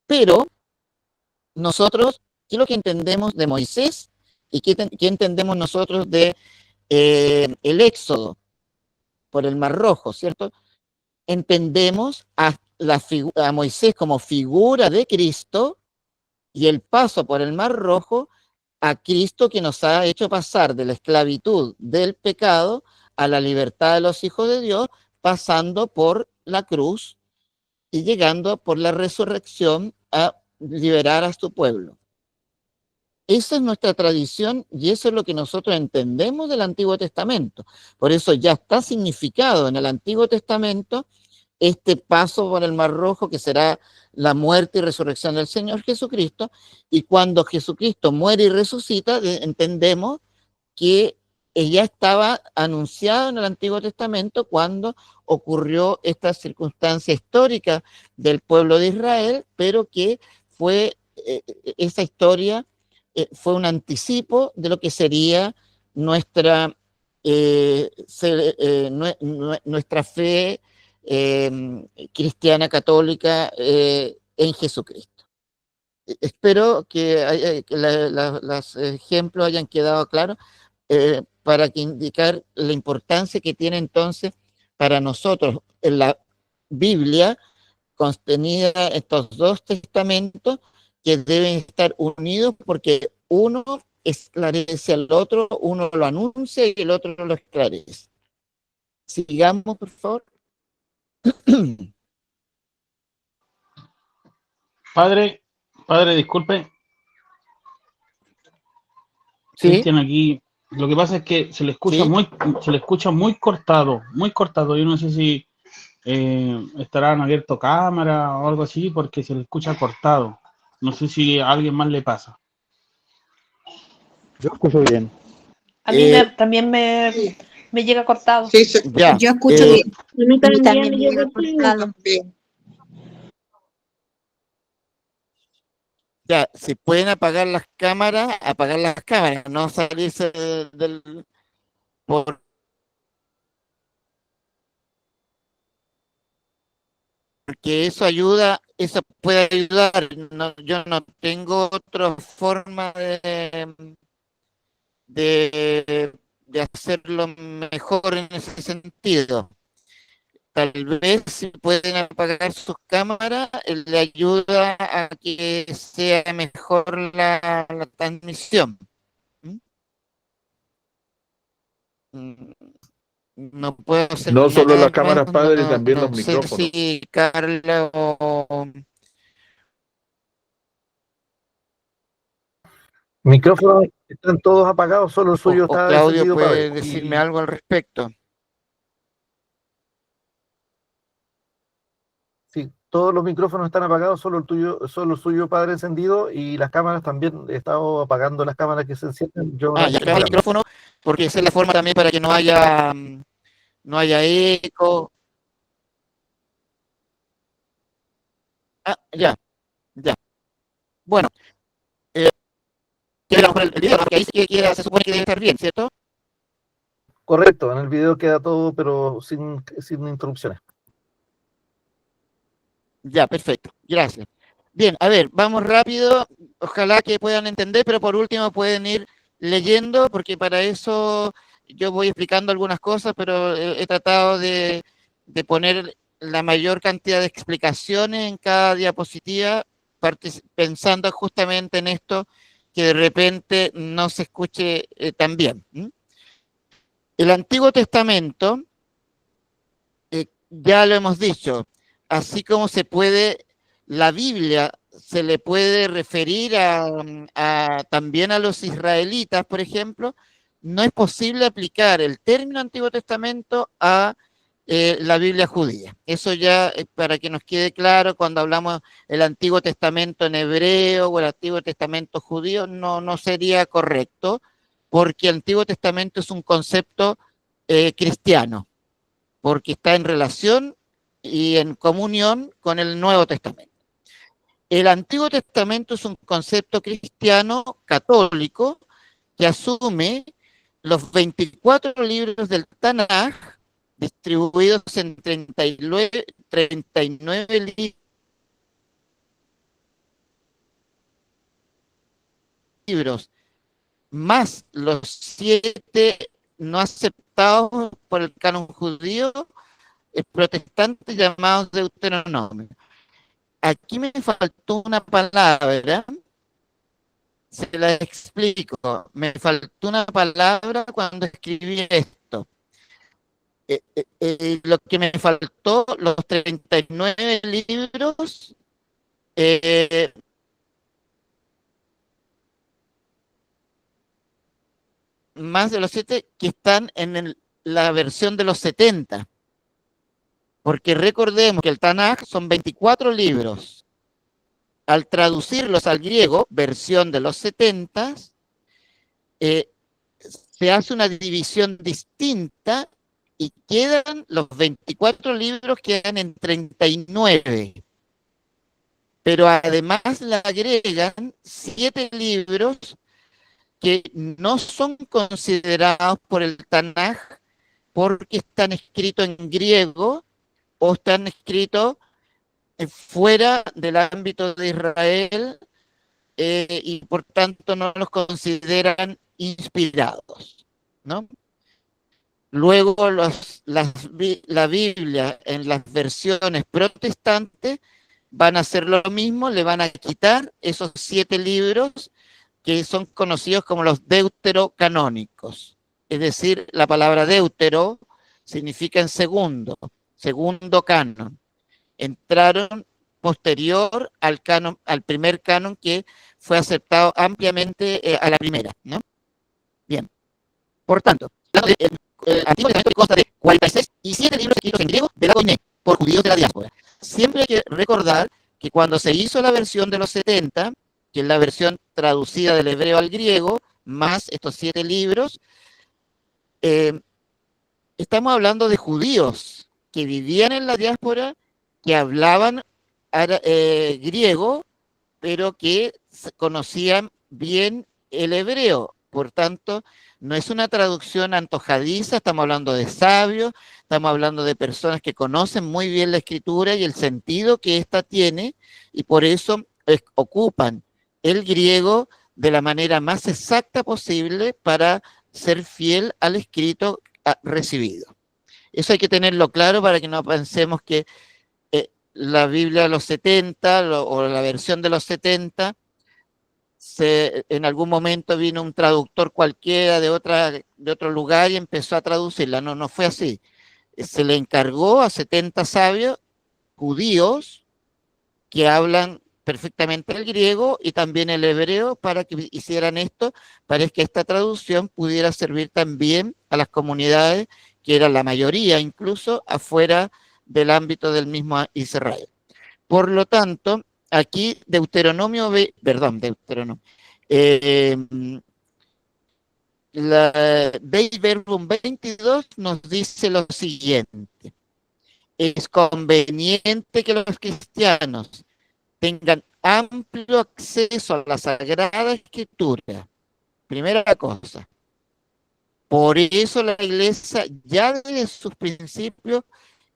S1: pero nosotros, ¿qué es lo que entendemos de Moisés y qué entendemos nosotros de el Éxodo por el Mar Rojo, ¿cierto? Entendemos a Moisés como figura de Cristo y el paso por el Mar Rojo a Cristo, que nos ha hecho pasar de la esclavitud del pecado a la libertad de los hijos de Dios, pasando por la cruz y llegando por la resurrección a liberar a su pueblo. Esa es nuestra tradición y eso es lo que nosotros entendemos del Antiguo Testamento. Por eso ya está significado en el Antiguo Testamento este paso por el Mar Rojo, que será la muerte y resurrección del Señor Jesucristo, y cuando Jesucristo muere y resucita, entendemos que ya estaba anunciado en el Antiguo Testamento cuando ocurrió esta circunstancia histórica del pueblo de Israel, pero que fue esa historia fue un anticipo de lo que sería nuestra nuestra fe cristiana católica en Jesucristo. Espero que los ejemplos hayan quedado claros para que indicar la importancia que tiene entonces para nosotros en la Biblia contenida estos dos testamentos que deben estar unidos porque uno esclarece al otro, uno lo anuncia y el otro lo esclarece. Sigamos, por favor.
S7: Padre, disculpe.
S1: Sí.
S7: Cristian aquí. Lo que pasa es que se le escucha
S1: ¿Sí?
S7: muy cortado, muy cortado. Yo no sé si estarán abierto cámara o algo así, porque se le escucha cortado. No sé si a alguien más le pasa.
S2: Yo escucho bien.
S6: A mí también me llega cortado.
S5: Sí,
S1: Ya,
S5: yo escucho bien.
S3: A mí
S6: A mí también
S3: me
S6: me llega
S3: llega
S6: cortado.
S5: Bien.
S1: ya, si pueden apagar las cámaras, no salirse del... Porque eso ayuda, eso puede ayudar. Yo no tengo otra forma de hacerlo mejor en ese sentido. Tal vez si pueden apagar sus cámaras, le ayuda a que sea mejor la transmisión. No puedo hacer
S8: No solo
S1: nada
S8: las cámaras,
S1: más,
S8: padre, también los
S1: no sé
S8: micrófonos.
S1: si Carla o...
S9: Micrófonos están todos apagados, solo el suyo
S1: o
S9: está
S1: Claudio
S9: encendido, padre.
S1: puede decirme algo al respecto.
S9: Sí, todos los micrófonos están apagados, solo el tuyo, solo el suyo, padre, encendido, y las cámaras también. He estado apagando las cámaras que se encienden. Yo las
S1: Ya
S9: estoy
S1: apaga el
S9: apagando.
S1: micrófono, porque esa es la forma también para que no haya eco. Ya. Bueno, quedamos con el video, porque ahí sí que se supone que debe estar bien, ¿cierto?
S9: Correcto, en el video queda todo, pero sin interrupciones.
S1: Ya, perfecto, gracias. Bien, a ver, vamos rápido, ojalá que puedan entender, pero por último pueden ir leyendo, porque para eso yo voy explicando algunas cosas, pero he tratado de poner la mayor cantidad de explicaciones en cada diapositiva, pensando justamente en esto, que de repente no se escuche tan bien. El Antiguo Testamento, ya lo hemos dicho, así como la Biblia se le puede referir también a los israelitas, por ejemplo, no es posible aplicar el término Antiguo Testamento a la Biblia judía. Eso ya, para que nos quede claro, cuando hablamos del Antiguo Testamento en hebreo o el Antiguo Testamento judío, no sería correcto, porque el Antiguo Testamento es un concepto cristiano, porque está en relación y en comunión con el Nuevo Testamento. El Antiguo Testamento es un concepto cristiano católico que asume los 24 libros del Tanaj, distribuidos en 39 libros, más los 7 no aceptados por el canon judío, protestantes, llamados Deuteronomio. Aquí me faltó una palabra, se la explico. Me faltó una palabra cuando escribí esto. Lo que me faltó, los 39 libros, más de los 7 que están en la versión de los 70. Porque recordemos que el Tanaj son 24 libros. Al traducirlos al griego, versión de los 70, se hace una división distinta y quedan los 24 libros, quedan en 39. Pero además le agregan 7 libros que no son considerados por el Tanaj porque están escritos en griego o están escritos fuera del ámbito de Israel y por tanto no los consideran inspirados, ¿no? Luego la Biblia en las versiones protestantes van a hacer lo mismo, le van a quitar esos 7 libros que son conocidos como los deuterocanónicos. Es decir, la palabra deutero significa en segundo canon. Entraron posterior al primer canon que fue aceptado ampliamente a la primera, ¿no? Bien. Por tanto, el Antiguo Testamento consta de 46 y 7 libros escritos en griego de la Koiné, por judíos de la diáspora. Siempre hay que recordar que cuando se hizo la versión de los 70, que es la versión traducida del hebreo al griego, más estos 7 libros, estamos hablando de judíos que vivían en la diáspora, que hablaban griego, pero que conocían bien el hebreo. Por tanto, no es una traducción antojadiza, estamos hablando de sabios, estamos hablando de personas que conocen muy bien la escritura y el sentido que ésta tiene, y por eso ocupan el griego de la manera más exacta posible para ser fiel al escrito recibido. Eso hay que tenerlo claro para que no pensemos que la Biblia de los 70 o la versión de los 70, en algún momento vino un traductor cualquiera de otro lugar y empezó a traducirla. No, no fue así. Se le encargó a 70 sabios judíos que hablan perfectamente el griego y también el hebreo para que hicieran esto, para que esta traducción pudiera servir también a las comunidades, que era la mayoría incluso afuera del ámbito del mismo Israel. Por lo tanto, aquí Deuteronomio, Dei Verbum 22 nos dice lo siguiente: es conveniente que los cristianos tengan amplio acceso a la Sagrada Escritura. Primera cosa. Por eso la Iglesia ya desde sus principios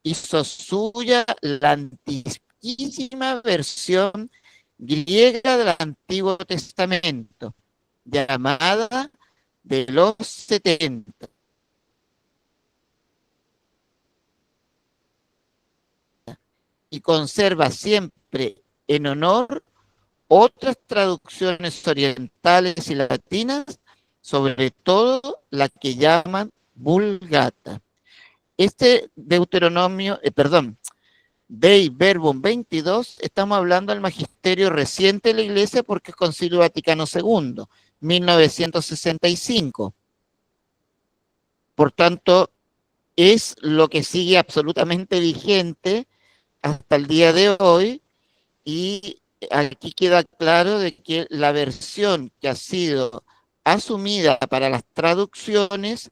S1: hizo suya la antiquísima versión griega del Antiguo Testamento, llamada de los 70. Y conserva siempre en honor otras traducciones orientales y latinas, sobre todo la que llaman Vulgata. Este Deuteronomio, Dei Verbum 22, estamos hablando del magisterio reciente de la Iglesia porque es Concilio Vaticano II, 1965. Por tanto, es lo que sigue absolutamente vigente hasta el día de hoy, y aquí queda claro de que la versión que ha sido asumida para las traducciones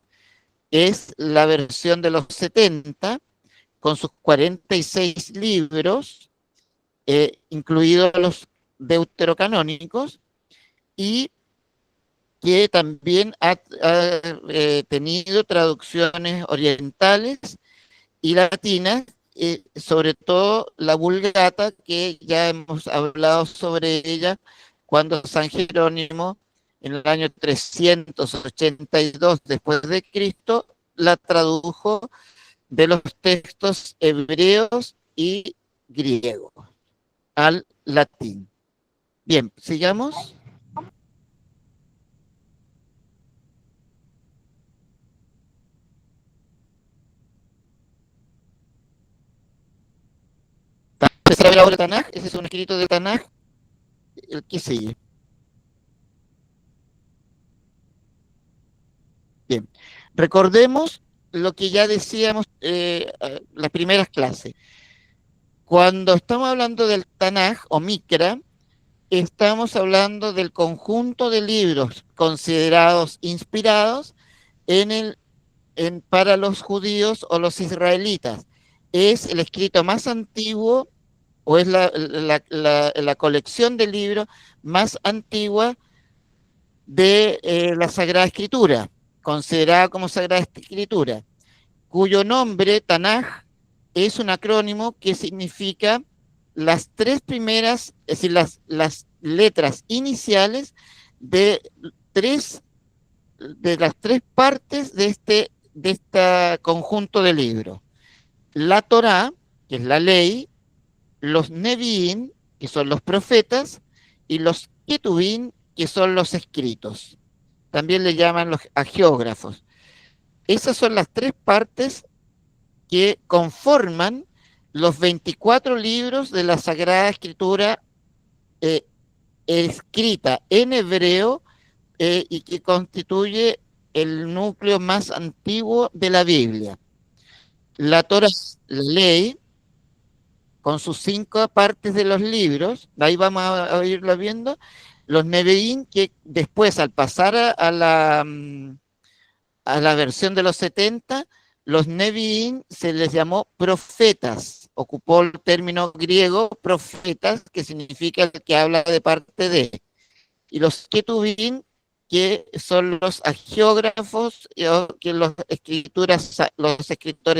S1: es la versión de los 70, con sus 46 libros, incluidos los deuterocanónicos, y que también ha tenido traducciones orientales y latinas, sobre todo la Vulgata, que ya hemos hablado sobre ella cuando San Jerónimo, en el año 382 después de Cristo, la tradujo de los textos hebreos y griegos al latín. Bien, sigamos. Empezar a ver ahora Tanaj, ese es un escrito de Tanaj, el que sigue. Bien, recordemos lo que ya decíamos las primeras clases. Cuando estamos hablando del Tanaj o Mikra, estamos hablando del conjunto de libros considerados inspirados para los judíos o los israelitas. Es el escrito más antiguo, o es la colección de libros más antigua de la Sagrada Escritura, considerada como Sagrada Escritura, cuyo nombre, Tanaj, es un acrónimo que significa las tres primeras, es decir, las letras iniciales de las tres partes de este conjunto de libros. La Torá, que es la ley, los Nevi'im, que son los profetas, y los Ketuvim, que son los escritos. También le llaman los agiógrafos. Esas son las tres partes que conforman los 24 libros de la Sagrada Escritura escrita en hebreo y que constituye el núcleo más antiguo de la Biblia. La Torá, la ley, con sus 5 partes de los libros, ahí vamos a irlo viendo, los Nevi'im, que después al pasar a la versión de los 70, los Nevi'im se les llamó profetas, ocupó el término griego profetas, que significa el que habla de parte de, y los Ketuvim, que son los agiógrafos, que los escritores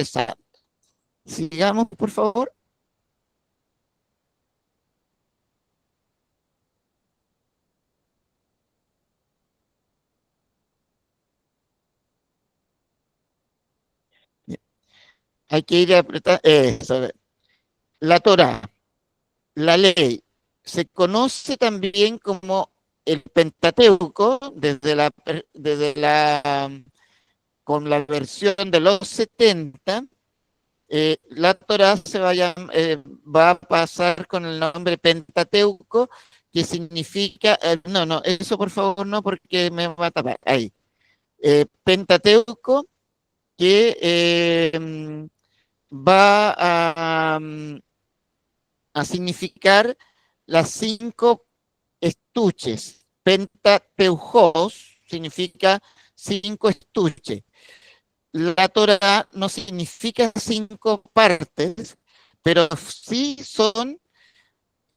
S1: santos. Sigamos, por favor. Hay que ir a apretar eso. La Torá, la ley, se conoce también como el Pentateuco con la versión de los 70. La Torá va a pasar con el nombre Pentateuco, que significa, no, eso por favor no, porque me va a tapar, ahí. Pentateuco, que va a significar las 5 estuches. Pentateujos significa 5 estuches. La Torá no significa 5 partes, pero sí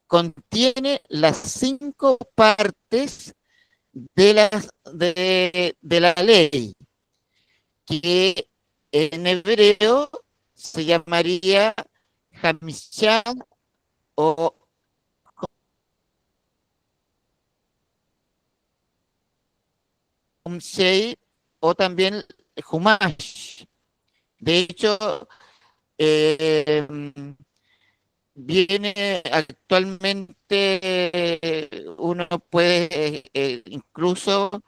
S1: contiene las 5 partes de la ley, que en hebreo se llamaría Hamishá o Humshei, o también Humash. De hecho, viene actualmente, uno puede incluso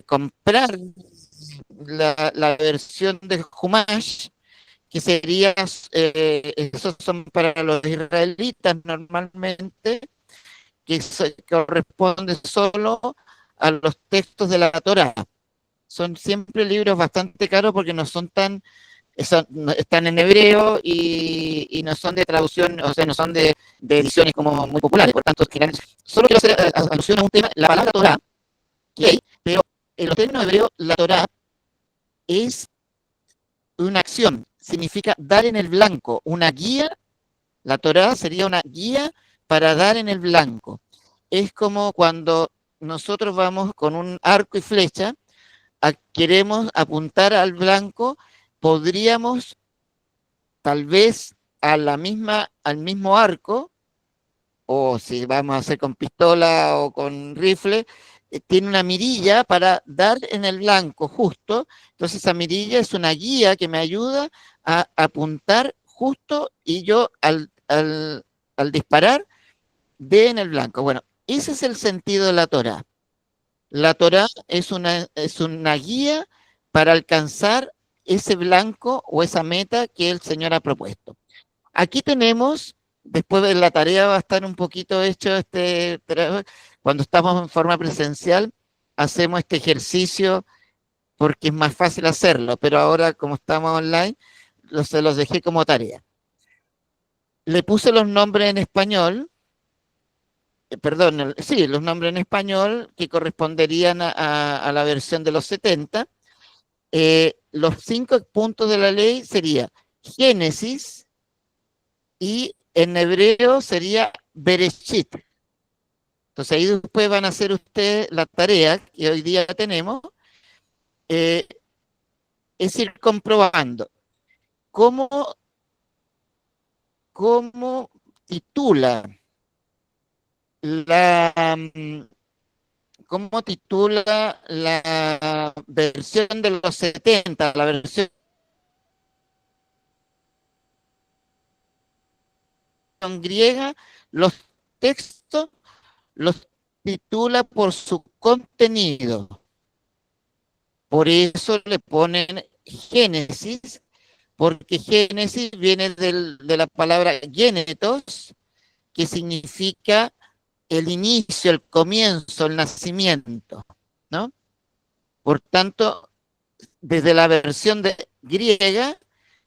S1: comprar la versión de Humash, que sería, esos son para los israelitas normalmente, que corresponde solo a los textos de la Torá. Son siempre libros bastante caros porque no son están en hebreo y no son de traducción, o sea, no son de ediciones como muy populares. Por tanto, solo quiero hacer alusión a un tema, la palabra Torá, pero en los términos hebreos, la Torá es una acción, significa dar en el blanco, una guía. La Torá sería una guía para dar en el blanco. Es como cuando nosotros vamos con un arco y flecha, queremos apuntar al blanco, podríamos tal vez al mismo arco, o si vamos a hacer con pistola o con rifle, tiene una mirilla para dar en el blanco justo. Entonces esa mirilla es una guía que me ayuda a apuntar justo y yo al disparar dé en el blanco. Bueno, ese es el sentido de la Torá. La Torá es una guía para alcanzar ese blanco o esa meta que el Señor ha propuesto. Aquí tenemos, después de la tarea va a estar un poquito hecho cuando estamos en forma presencial, hacemos este ejercicio porque es más fácil hacerlo, pero ahora como estamos online, se los dejé como tarea. Le puse los nombres en español, sí, los nombres en español que corresponderían a la versión de los 70. Los 5 puntos de la ley sería Génesis y en hebreo sería Bereshit. Entonces ahí después van a hacer ustedes la tarea que hoy día tenemos, es ir comprobando cómo titula cómo titula la versión de los 70, la versión griega, los textos los titula por su contenido. Por eso le ponen Génesis, porque Génesis viene de la palabra génetos, que significa el inicio, el comienzo, el nacimiento, ¿no? Por tanto, desde la versión griega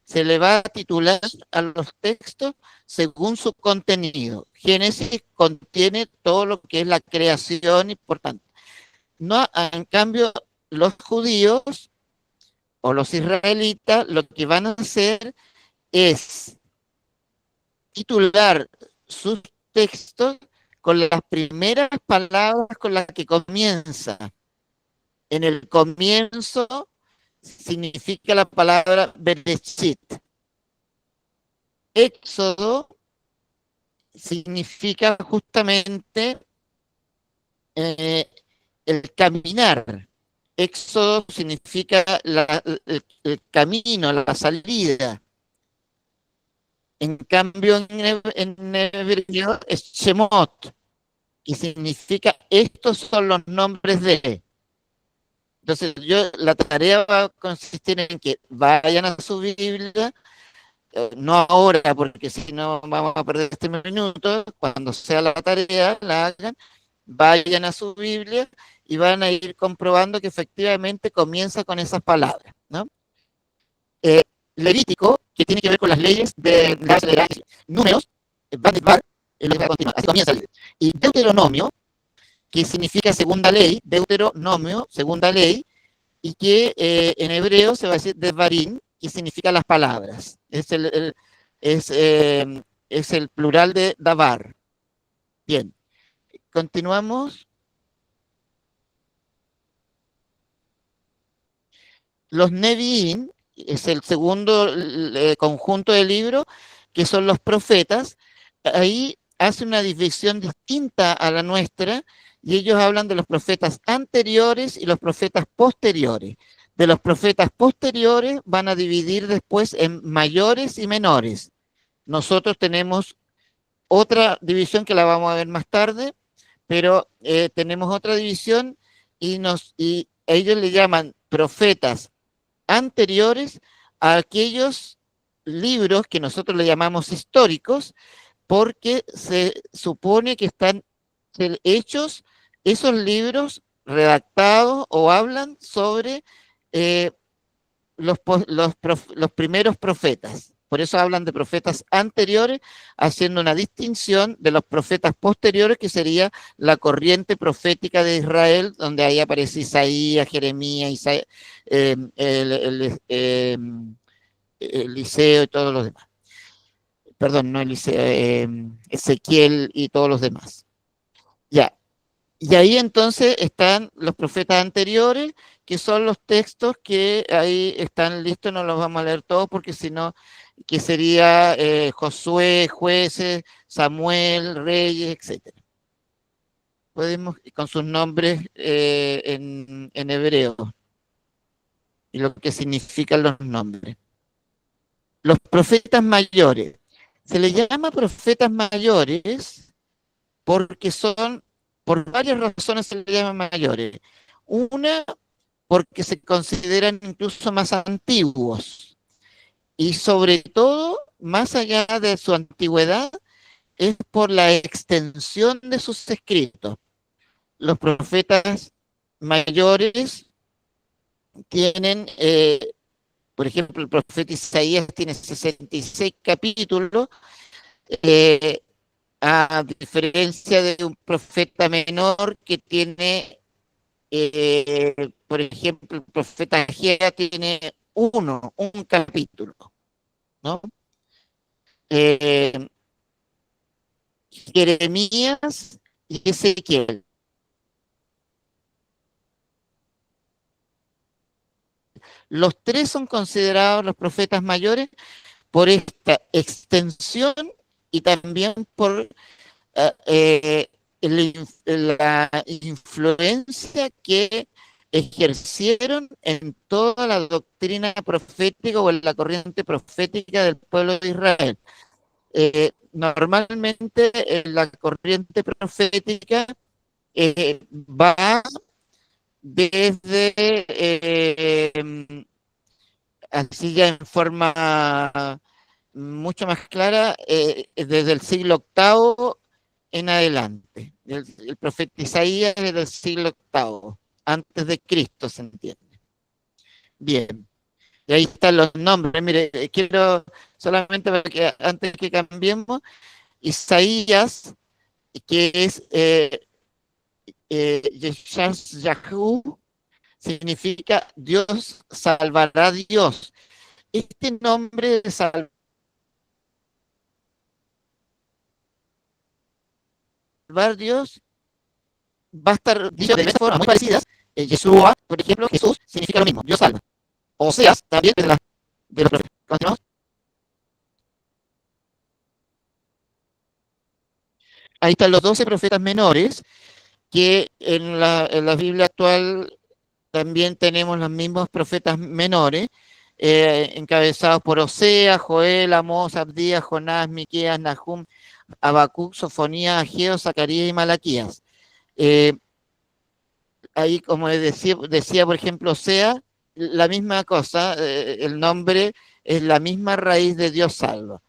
S1: se le va a titular a los textos según su contenido. Génesis contiene todo lo que es la creación y por tanto, no, en cambio, los judíos o los israelitas lo que van a hacer es titular sus textos con las primeras palabras con las que comienza. En el comienzo significa la palabra Bereshit. Éxodo significa justamente el caminar. Éxodo significa el camino, la salida. En cambio, en hebreo es Shemot, y significa estos son los nombres de. Entonces, la tarea va a consistir en que vayan a su Biblia, no ahora, porque si no vamos a perder este minuto, cuando sea la tarea, la hagan, vayan a su Biblia y van a ir comprobando que efectivamente comienza con esas palabras, ¿no? Levítico, que tiene que ver con las leyes de la Números, Bamidbar, así comienza el libro. Y Deuteronomio, que significa segunda ley, Deuteronomio, segunda ley, y que en hebreo se va a decir Devarim, que significa las palabras. Es el plural de Davar. Bien, continuamos. Los Nevi'im es el segundo conjunto de libros, que son los profetas. Ahí hace una división distinta a la nuestra, y ellos hablan de los profetas anteriores y los profetas posteriores. De los profetas posteriores van a dividir después en mayores y menores. Nosotros tenemos otra división que la vamos a ver más tarde, pero tenemos otra división y ellos le llaman profetas anteriores a aquellos libros que nosotros le llamamos históricos, porque se supone que están hechos esos libros redactados o hablan sobre los primeros profetas, por eso hablan de profetas anteriores, haciendo una distinción de los profetas posteriores, que sería la corriente profética de Israel, donde ahí aparece Isaías, Jeremías, Eliseo y todos los demás. Perdón, no Eliseo, Ezequiel y todos los demás. Ya. Y ahí entonces están los profetas anteriores, que son los textos que ahí están listos, no los vamos a leer todos porque si no, que sería Josué, Jueces, Samuel, Reyes, etc. Podemos, con sus nombres en hebreo y lo que significan los nombres. Los profetas mayores. Se les llama profetas mayores porque son, por varias razones se les llaman mayores. Una, porque se consideran incluso más antiguos. Y sobre todo, más allá de su antigüedad, es por la extensión de sus escritos. Los profetas mayores tienen, por ejemplo, el profeta Isaías tiene 66 capítulos, a diferencia de un profeta menor que tiene, por ejemplo, el profeta Agea tiene un capítulo, ¿no? Jeremías y Ezequiel. Los tres son considerados los profetas mayores por esta extensión y también por la influencia que ejercieron en toda la doctrina profética o en la corriente profética del pueblo de Israel. Normalmente la corriente profética va desde, así ya en forma mucho más clara, desde el siglo octavo en adelante. El profeta Isaías es del siglo octavo, antes de Cristo, se entiende. Bien, y ahí están los nombres. Mire, quiero solamente para que antes que cambiemos, Isaías, que es Yeshayahu, significa Dios salvará a Dios. Este nombre de salvar Dios va a estar dicho de formas muy parecidas. Yeshua, por ejemplo, Jesús significa lo mismo, Dios salva. Oseas también de los profetas. ¿Continuamos? Ahí están los 12 profetas menores, que en la Biblia actual también tenemos los mismos profetas menores, encabezados por Oseas, Joel, Amós, Abdías, Jonás, Miqueas, Nahum, Habacuc, Sofonías, Ageo, Zacarías y Malaquías. Ahí, como decía, por ejemplo, Osea, la misma cosa, el nombre es la misma raíz de Dios salva.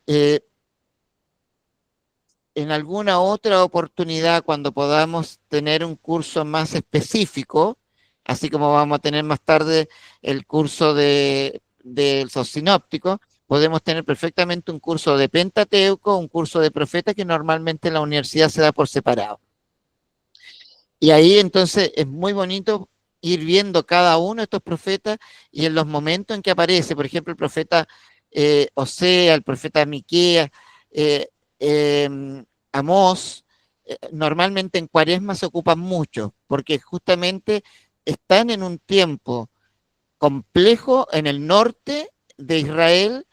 S1: En alguna otra oportunidad, cuando podamos tener un curso más específico, así como vamos a tener más tarde el curso del sinóptico, podemos tener perfectamente un curso de Pentateuco, un curso de profeta que normalmente en la universidad se da por separado. Y ahí entonces es muy bonito ir viendo cada uno de estos profetas y en los momentos en que aparece, por ejemplo, el profeta Osea, el profeta Miqueas, Amós, normalmente en Cuaresma se ocupan mucho, porque justamente están en un tiempo complejo en el norte de Israel,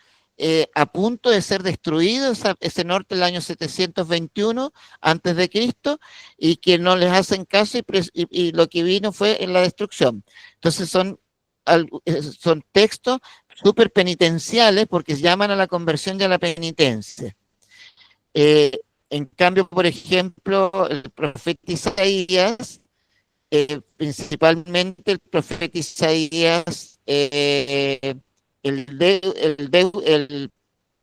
S1: a punto de ser destruido ese norte en el año 721 antes de Cristo, y que no les hacen caso y lo que vino fue en la destrucción. Entonces son textos súper penitenciales porque llaman a la conversión y a la penitencia. En cambio, por ejemplo, el profeta Isaías, principalmente el profeta Isaías, el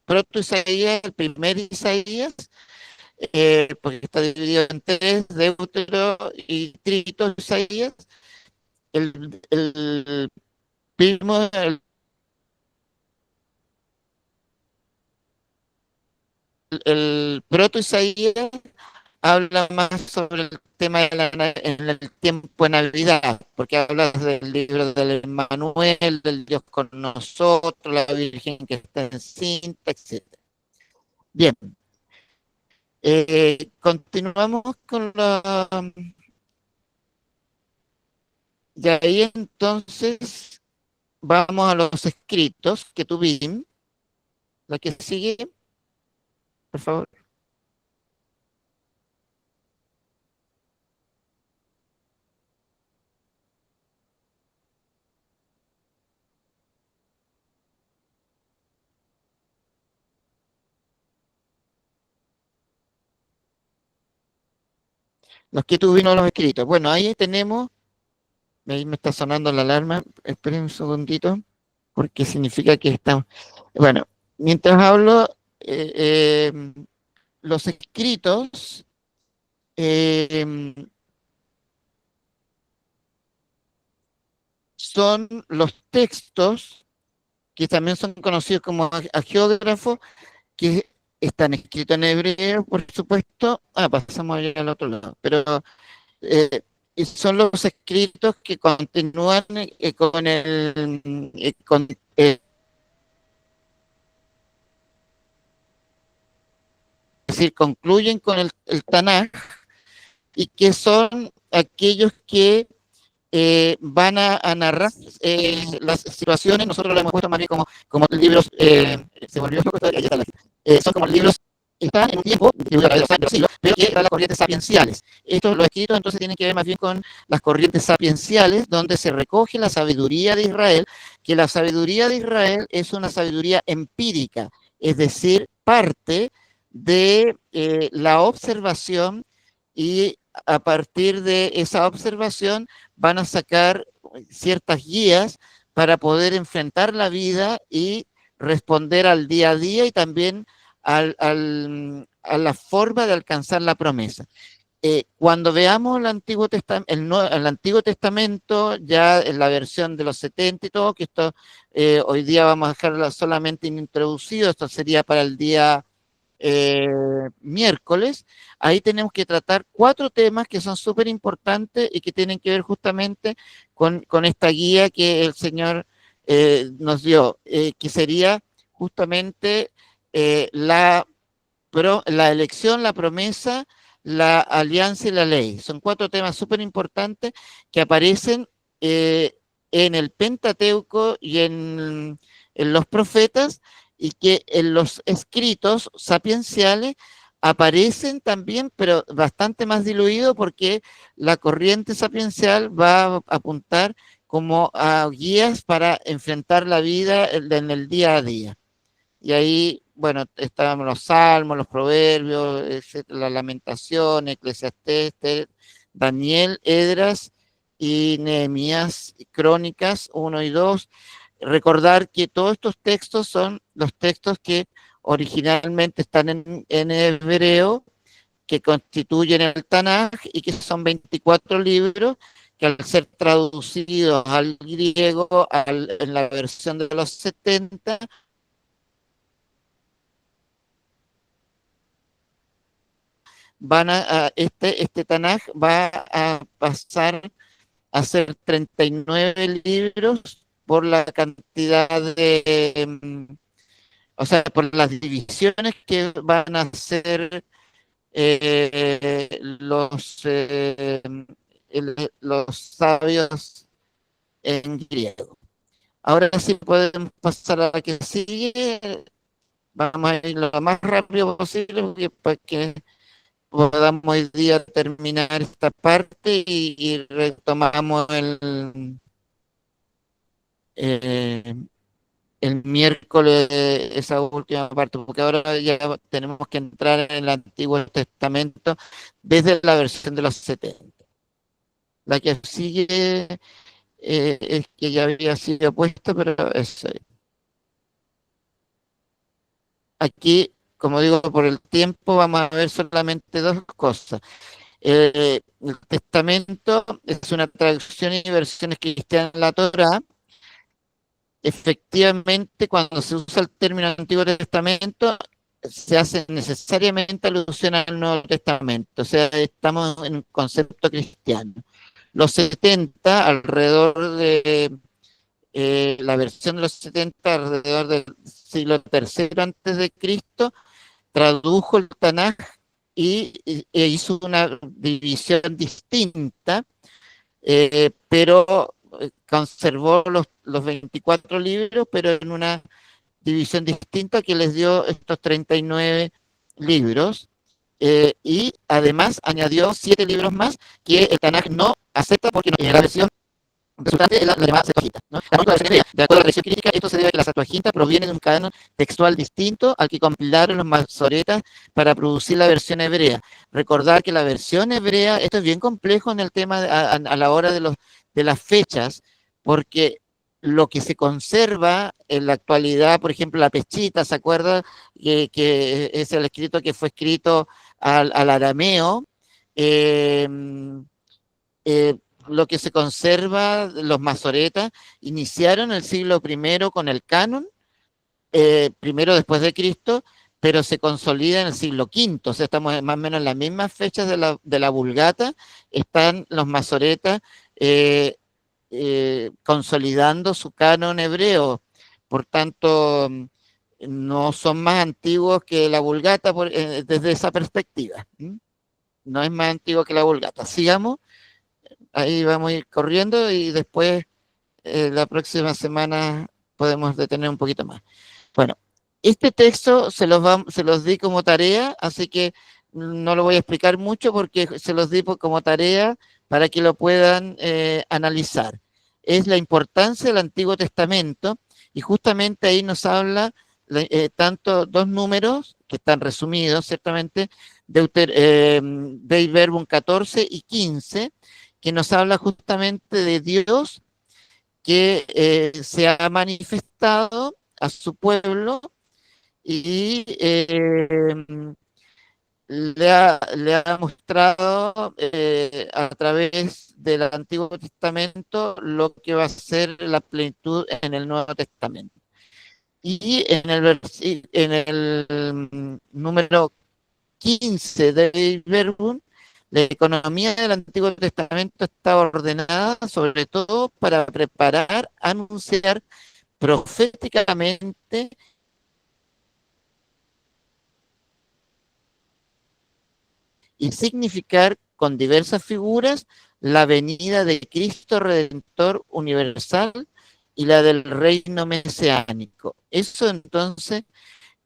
S1: proto Isaías, el primer Isaías, porque está dividido en tres, Deutero y Trito Isaías. El, el primo, el proto-Isaías habla más sobre el tema en el tiempo de Navidad, porque habla del libro del Emmanuel, del Dios con nosotros, la Virgen que está encinta, etc. Bien, continuamos con la... Y ahí entonces vamos a los escritos que tuvimos. La que sigue, por favor. Los que tuvimos los escritos. Bueno, ahí tenemos, ahí me está sonando la alarma, esperen un segundito, porque significa que estamos... Bueno, mientras hablo, los escritos son los textos que también son conocidos como agiógrafos, que están escritos en hebreo, por supuesto. Pasamos allá al otro lado, pero y son los escritos que continúan con es decir, concluyen con el Tanaj, y que son aquellos que van a narrar las situaciones. Nosotros lo hemos puesto más bien como libros, se volvió loco, son como libros que están en un tiempo, pero que eran las corrientes sapienciales. Estos, los escritos, entonces tienen que ver más bien con las corrientes sapienciales, donde se recoge la sabiduría de Israel, que la sabiduría de Israel es una sabiduría empírica, es decir, parte de la observación, y a partir de esa observación van a sacar ciertas guías para poder enfrentar la vida y responder al día a día, y también a la forma de alcanzar la promesa. Cuando veamos el Antiguo Testamento, ya en la versión de los 70 y todo, que esto hoy día vamos a dejarlo solamente introducido, esto sería para el día miércoles. Ahí tenemos que tratar 4 temas que son súper importantes y que tienen que ver justamente con esta guía que el Señor nos dio, que sería justamente la elección, la promesa, la alianza y la ley. Son 4 temas súper importantes que aparecen en el Pentateuco y en los profetas, y que en los escritos sapienciales aparecen también, pero bastante más diluido, porque la corriente sapiencial va a apuntar como a guías para enfrentar la vida en el día a día. Y ahí, bueno, estaban los salmos, los proverbios, etcétera, la lamentación, Eclesiastés, Daniel, Edras y Nehemías, Crónicas 1 y 2. Recordar que todos estos textos son los textos que originalmente están en hebreo, que constituyen el Tanaj, y que son 24 libros que, al ser traducidos al griego en la versión de los 70, este Tanaj va a pasar a ser 39 libros por la cantidad o sea, por las divisiones que van a hacer los sabios en griego. Ahora sí podemos pasar a la que sigue. Vamos a ir lo más rápido posible para que podamos hoy día terminar esta parte y retomamos el miércoles esa última parte, porque ahora ya tenemos que entrar en el Antiguo Testamento desde la versión de los 70. La que sigue es que ya había sido puesta, pero eso. Aquí, como digo, por el tiempo vamos a ver solamente 2 cosas. El Testamento es una traducción y versión cristiana de la Torá. Efectivamente, cuando se usa el término Antiguo Testamento, se hace necesariamente alusión al Nuevo Testamento, o sea, estamos en un concepto cristiano. Los 70, alrededor de la versión de los 70, alrededor del siglo III antes de Cristo, tradujo el Tanaj e hizo una división distinta, pero conservó los 24 libros, pero en una división distinta que les dio estos 39 libros, y además añadió 7 libros más que el Tanaj no acepta porque no tiene la versión resultante de la llamada Septuaginta, ¿no? La única versión hebrea. De acuerdo a la versión crítica, esto se debe a que la Septuaginta proviene de un canon textual distinto al que compilaron los masoretas para producir la versión hebrea. Recordar que la versión hebrea, esto es bien complejo en el tema a la hora de las fechas, porque lo que se conserva en la actualidad, por ejemplo, la Pechita, ¿se acuerda? Que es el escrito que fue escrito al arameo. eh, eh, lo que se conserva, los masoretas, iniciaron el siglo I con el canon, primero después de Cristo, pero se consolida en el siglo V, o sea, estamos más o menos en las mismas fechas de la Vulgata, están los masoretas consolidando su canon hebreo, por tanto, no son más antiguos que la Vulgata desde esa perspectiva. No es más antiguo que la Vulgata. Sigamos. Ahí vamos a ir corriendo y después la próxima semana podemos detener un poquito más. Bueno, este texto se los di como tarea, así que no lo voy a explicar mucho porque se los di como tarea para que lo puedan analizar. Es la importancia del Antiguo Testamento y justamente ahí nos habla tanto dos números que están resumidos, ciertamente, Dei Verbum 14 y 15, que nos habla justamente de Dios que se ha manifestado a su pueblo y le ha mostrado a través del Antiguo Testamento lo que va a ser la plenitud en el Nuevo Testamento. Y en el número 15 del Verbum, la economía del Antiguo Testamento está ordenada sobre todo para preparar, anunciar proféticamente y significar con diversas figuras la venida de Cristo Redentor universal y la del reino mesiánico. Eso entonces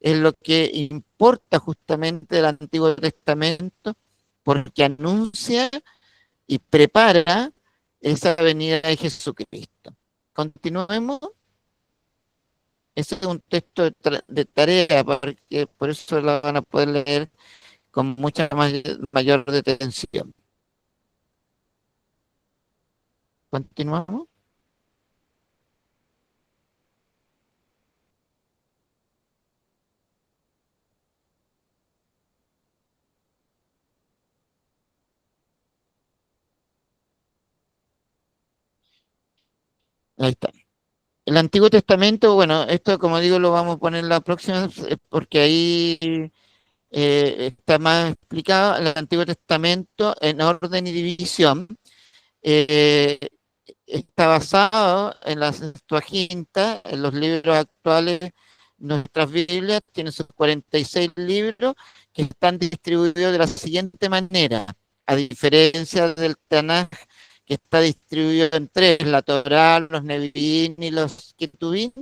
S1: es lo que importa justamente del Antiguo Testamento, porque anuncia y prepara esa venida de Jesucristo. Continuemos. Ese es un texto de tarea, porque por eso lo van a poder leer con mucha mayor detención. Continuamos. Ahí está. El Antiguo Testamento, bueno, esto como digo lo vamos a poner la próxima, porque ahí está más explicado. El Antiguo Testamento en orden y división eh, está basado en la Septuaginta, en los libros actuales. Nuestras Biblias tienen sus 46 libros que están distribuidos de la siguiente manera, a diferencia del Tanaj, que está distribuido en tres, la Torá, los Nevi'im y los Ketuvim.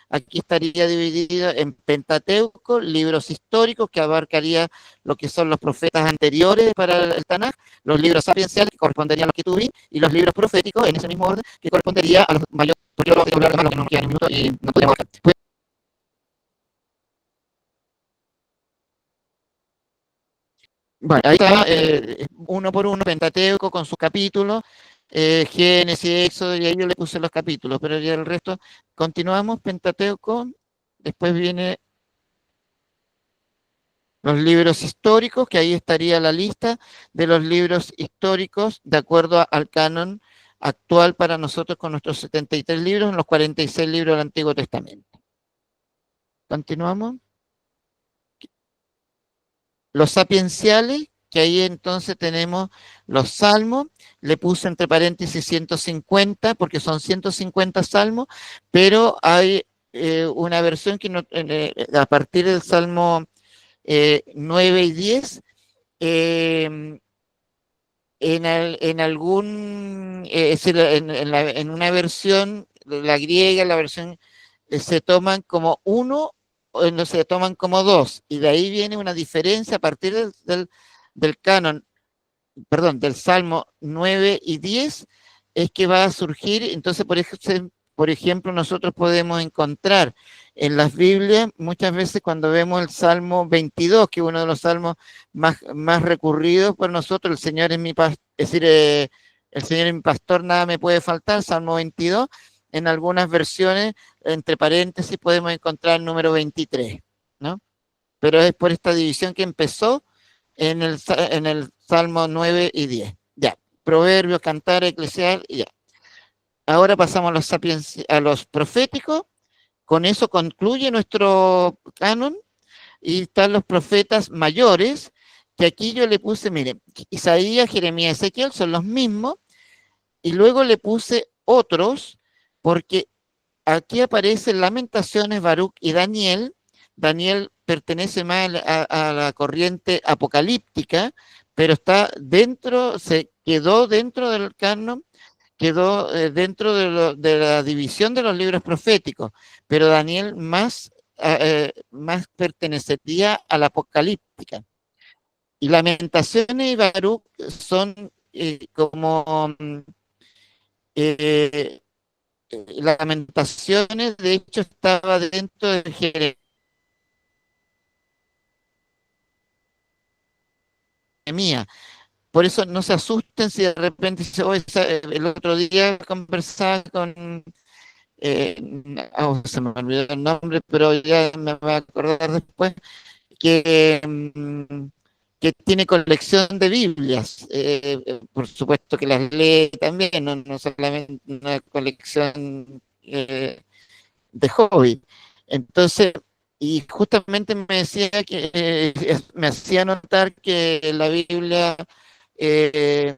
S1: Aquí estaría dividido en Pentateuco, libros históricos que abarcaría lo que son los profetas anteriores para el Tanaj, los libros sapienciales que corresponderían a los Ketuvim y los libros proféticos en ese mismo orden que correspondería a los mayores. Porque lo voy a hablar de que no queda ni un minuto y no podemos hablar. Bueno, ahí está uno por uno, Pentateuco con sus capítulos, Génesis, Éxodo, y ahí yo le puse los capítulos, pero ya el resto, continuamos, Pentateuco, después viene los libros históricos, que ahí estaría la lista de los libros históricos de acuerdo al canon actual para nosotros con nuestros 73 libros, en los 46 libros del Antiguo Testamento. Continuamos. los sapienciales, que ahí entonces tenemos los salmos, le puse entre paréntesis 150, porque son 150 salmos, pero hay una versión que a partir del salmo 9 y 10, en algún, es decir, en una versión, la griega, la versión, se toman como uno, o no se toman como dos, y de ahí viene una diferencia a partir del canon, perdón, del Salmo 9 y 10, es que va a surgir. Entonces, por ejemplo, nosotros podemos encontrar en las Biblias, muchas veces cuando vemos el Salmo 22, que es uno de los salmos más recurridos por nosotros, el Señor es mi pastor, es decir, el Señor es mi pastor, nada me puede faltar, Salmo 22, en algunas versiones, entre paréntesis, podemos encontrar el número 23, ¿no? Pero es por esta división que empezó en el Salmo 9 y 10. Ya, Proverbios, Cantar, Eclesial, y ya. Ahora pasamos a los proféticos. Con eso concluye nuestro canon. Y están los profetas mayores, que aquí yo le puse, miren, Isaías, Jeremías, Ezequiel son los mismos, y luego le puse otros, porque aquí aparecen Lamentaciones, Baruch y Daniel. Daniel pertenece más a la corriente apocalíptica, pero se quedó dentro del canon, quedó dentro de la división de los libros proféticos, pero Daniel más pertenecería a la apocalíptica. Y Lamentaciones y Baruch son como Lamentaciones, de hecho, estaba dentro de Jeremías. Por eso no se asusten si de repente el otro día conversaba con, se me olvidó el nombre, pero ya me voy a acordar después, que, que tiene colección de Biblias. Por supuesto que las lee también, no solamente una colección de hobby. Entonces, y justamente me decía que me hacía notar que la Biblia de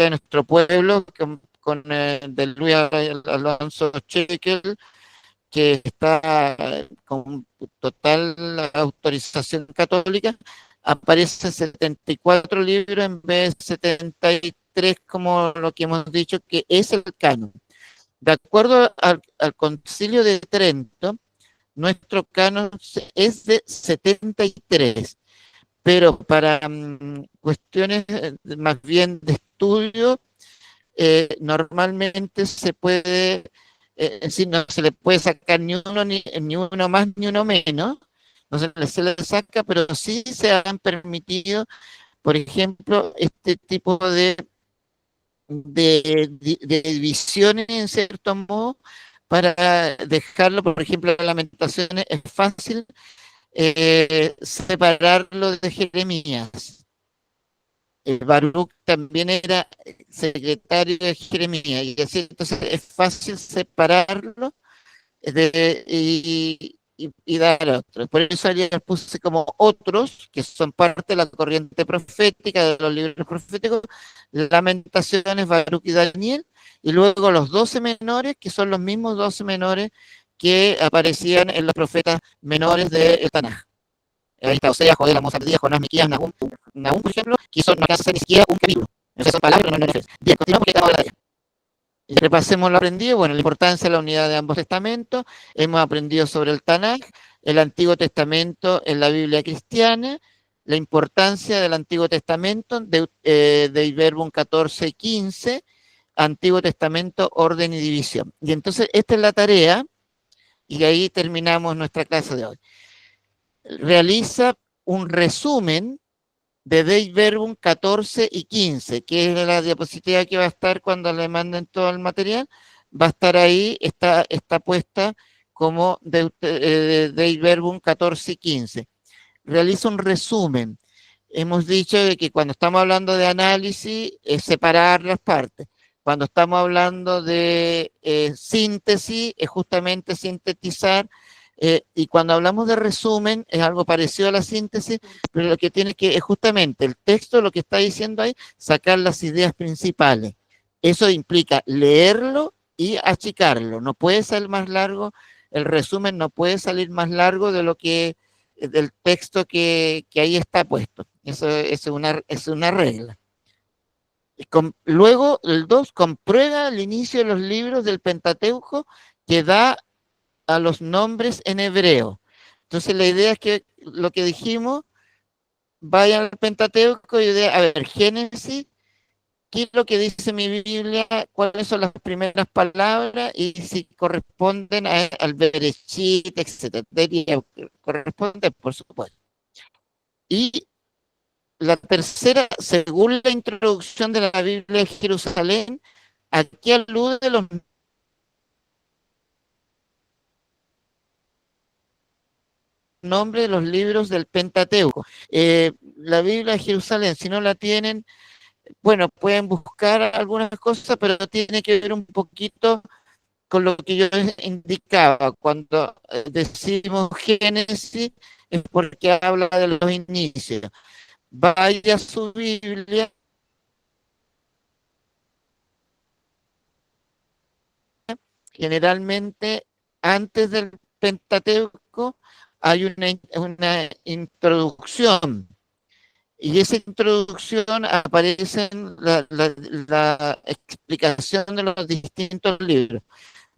S1: nuestro pueblo, de Luis Alonso Chequel, que está con total autorización católica, aparece 74 libros en vez de 73, como lo que hemos dicho, que es el canon. De acuerdo al Concilio de Trento, nuestro canon es de 73, pero para cuestiones más bien de estudio, normalmente se puede, no se le puede sacar ni uno más ni uno menos, no se le saca, pero sí se han permitido, por ejemplo, este tipo de divisiones en cierto modo, para dejarlo. Por ejemplo, las Lamentaciones es fácil separarlo de Jeremías. Baruch también era secretario de Jeremías, y así entonces es fácil separarlo y dar otros. Por eso ayer puse como otros, que son parte de la corriente profética, de los libros proféticos, Lamentaciones, Baruch y Daniel, y luego los 12 menores, que son los mismos 12 menores que aparecían en los profetas menores de Tanaj. Ahí está Oseas, Joel, Amós, Abdías, Jonás, Miquías, Nahum, por ejemplo, que son, no alcanzan ni siquiera un capítulo. Esas son palabras, no. Bien, continuamos porque estamos hablando. Y repasemos lo aprendido. Bueno, la importancia de la unidad de ambos testamentos. Hemos aprendido sobre el Tanaj, el Antiguo Testamento en la Biblia cristiana, la importancia del Antiguo Testamento, de Verbum 14 y 15, Antiguo Testamento, orden y división. Y entonces esta es la tarea, y ahí terminamos nuestra clase de hoy. Realiza un resumen de Dei Verbum 14 y 15, que es la diapositiva que va a estar cuando le manden todo el material. Va a estar ahí, está puesta como Dei Verbum 14 y 15. Realiza un resumen. Hemos dicho de que cuando estamos hablando de análisis, es separar las partes. Cuando estamos hablando de síntesis, es justamente sintetizar Y cuando hablamos de resumen, es algo parecido a la síntesis, pero lo que tiene que, es justamente el texto, lo que está diciendo ahí, sacar las ideas principales. Eso implica leerlo y achicarlo. No puede ser más largo, el resumen no puede salir más largo de lo que, del texto que ahí está puesto. Eso es una regla. Luego, el 2, comprueba el inicio de los libros del Pentateuco que da a los nombres en hebreo. Entonces la idea es que lo que dijimos, vayan al Pentateuco y digan, a ver, Génesis, ¿qué es lo que dice mi Biblia? ¿Cuáles son las primeras palabras? Y si corresponden al Bereshit, etc. Debería corresponder, por supuesto. Y la tercera, según la introducción de la Biblia de Jerusalén, aquí alude a los nombres de los libros del Pentateuco. La Biblia de Jerusalén, si no la tienen, bueno, pueden buscar algunas cosas, pero tiene que ver un poquito con lo que yo indicaba. Cuando decimos Génesis, es porque habla de los inicios. Vaya a su Biblia generalmente antes del Pentateuco hay una introducción, y esa introducción aparece en la explicación de los distintos libros.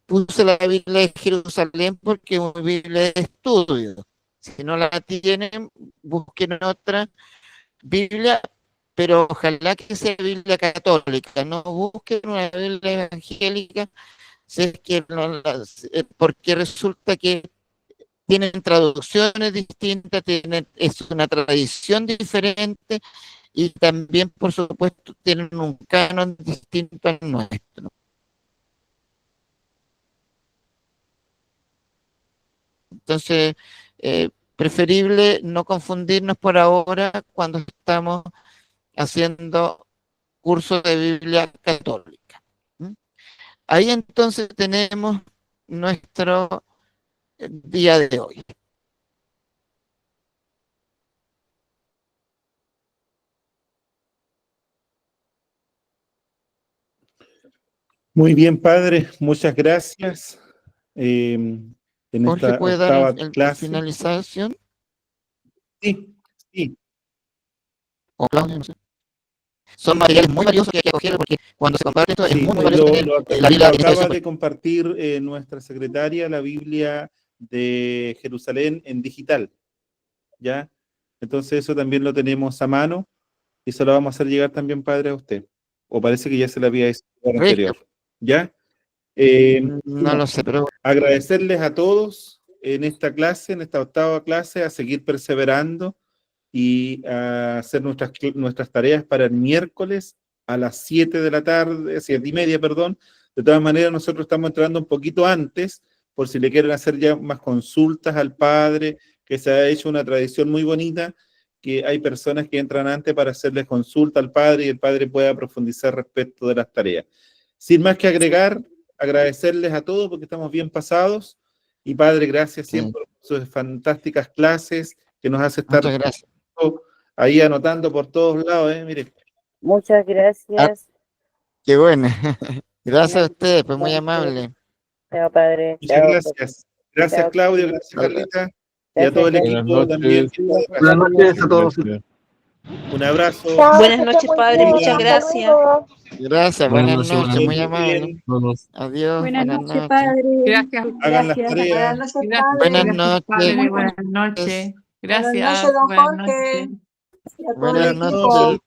S1: Puse la Biblia de Jerusalén porque es una Biblia de estudio. Si no la tienen, busquen otra Biblia, pero ojalá que sea Biblia católica, no busquen una Biblia evangélica, si es que porque resulta que tienen traducciones distintas, es una tradición diferente, y también, por supuesto, tienen un canon distinto al nuestro. Entonces, preferible no confundirnos por ahora cuando estamos haciendo curso de Biblia católica. Ahí entonces tenemos nuestro día de hoy.
S2: Muy bien, padre, muchas gracias. En
S1: Jorge,
S2: esta
S1: ¿puede dar
S2: octava
S1: el
S2: clase.
S1: finalización?
S2: Sí, sí.
S1: O Claudio, no sé. Son materiales muy valiosos que hay que acoger, porque cuando se comparte esto es
S2: Sí,
S1: muy valioso tener la Biblia
S2: lo acaba
S1: de
S2: de compartir nuestra secretaria, la Biblia de Jerusalén en digital, ¿ya? Entonces eso también lo tenemos a mano y se lo vamos a hacer llegar también, padre, a usted. O parece que ya se le había hecho el anterior, ¿ya?
S1: No lo sé, pero
S2: agradecerles a todos en esta clase, en esta octava clase, a seguir perseverando y a hacer nuestras tareas para el miércoles a las 7 de la tarde, 7:30, perdón. De todas maneras, nosotros estamos entrando un poquito antes, por si le quieren hacer ya más consultas al padre, que se ha hecho una tradición muy bonita, que hay personas que entran antes para hacerles consulta al padre y el padre pueda profundizar respecto de las tareas. Sin más que agregar, agradecerles a todos porque estamos bien pasados, y padre, gracias siempre por sus fantásticas clases que nos hace estar ahí anotando por todos lados, mire.
S8: Muchas gracias.
S1: Qué bueno. Gracias a ustedes, pues muy amable.
S8: Chao, padre.
S2: Muchas gracias. Gracias, Claudio, gracias, Carlita. Y a todo el equipo también.
S9: Buenas noches a todos.
S2: Un abrazo.
S6: Buenas noches, padre. Muchas gracias.
S1: Gracias, buenas noches, muy amable. Adiós,
S10: buenas noches, padre.
S11: Gracias.
S2: Hagan las tareas.
S1: Buenas noches.
S11: Padre, buenas noches. Gracias.
S10: Buenas noches, don Jorge.
S1: Buenas noches.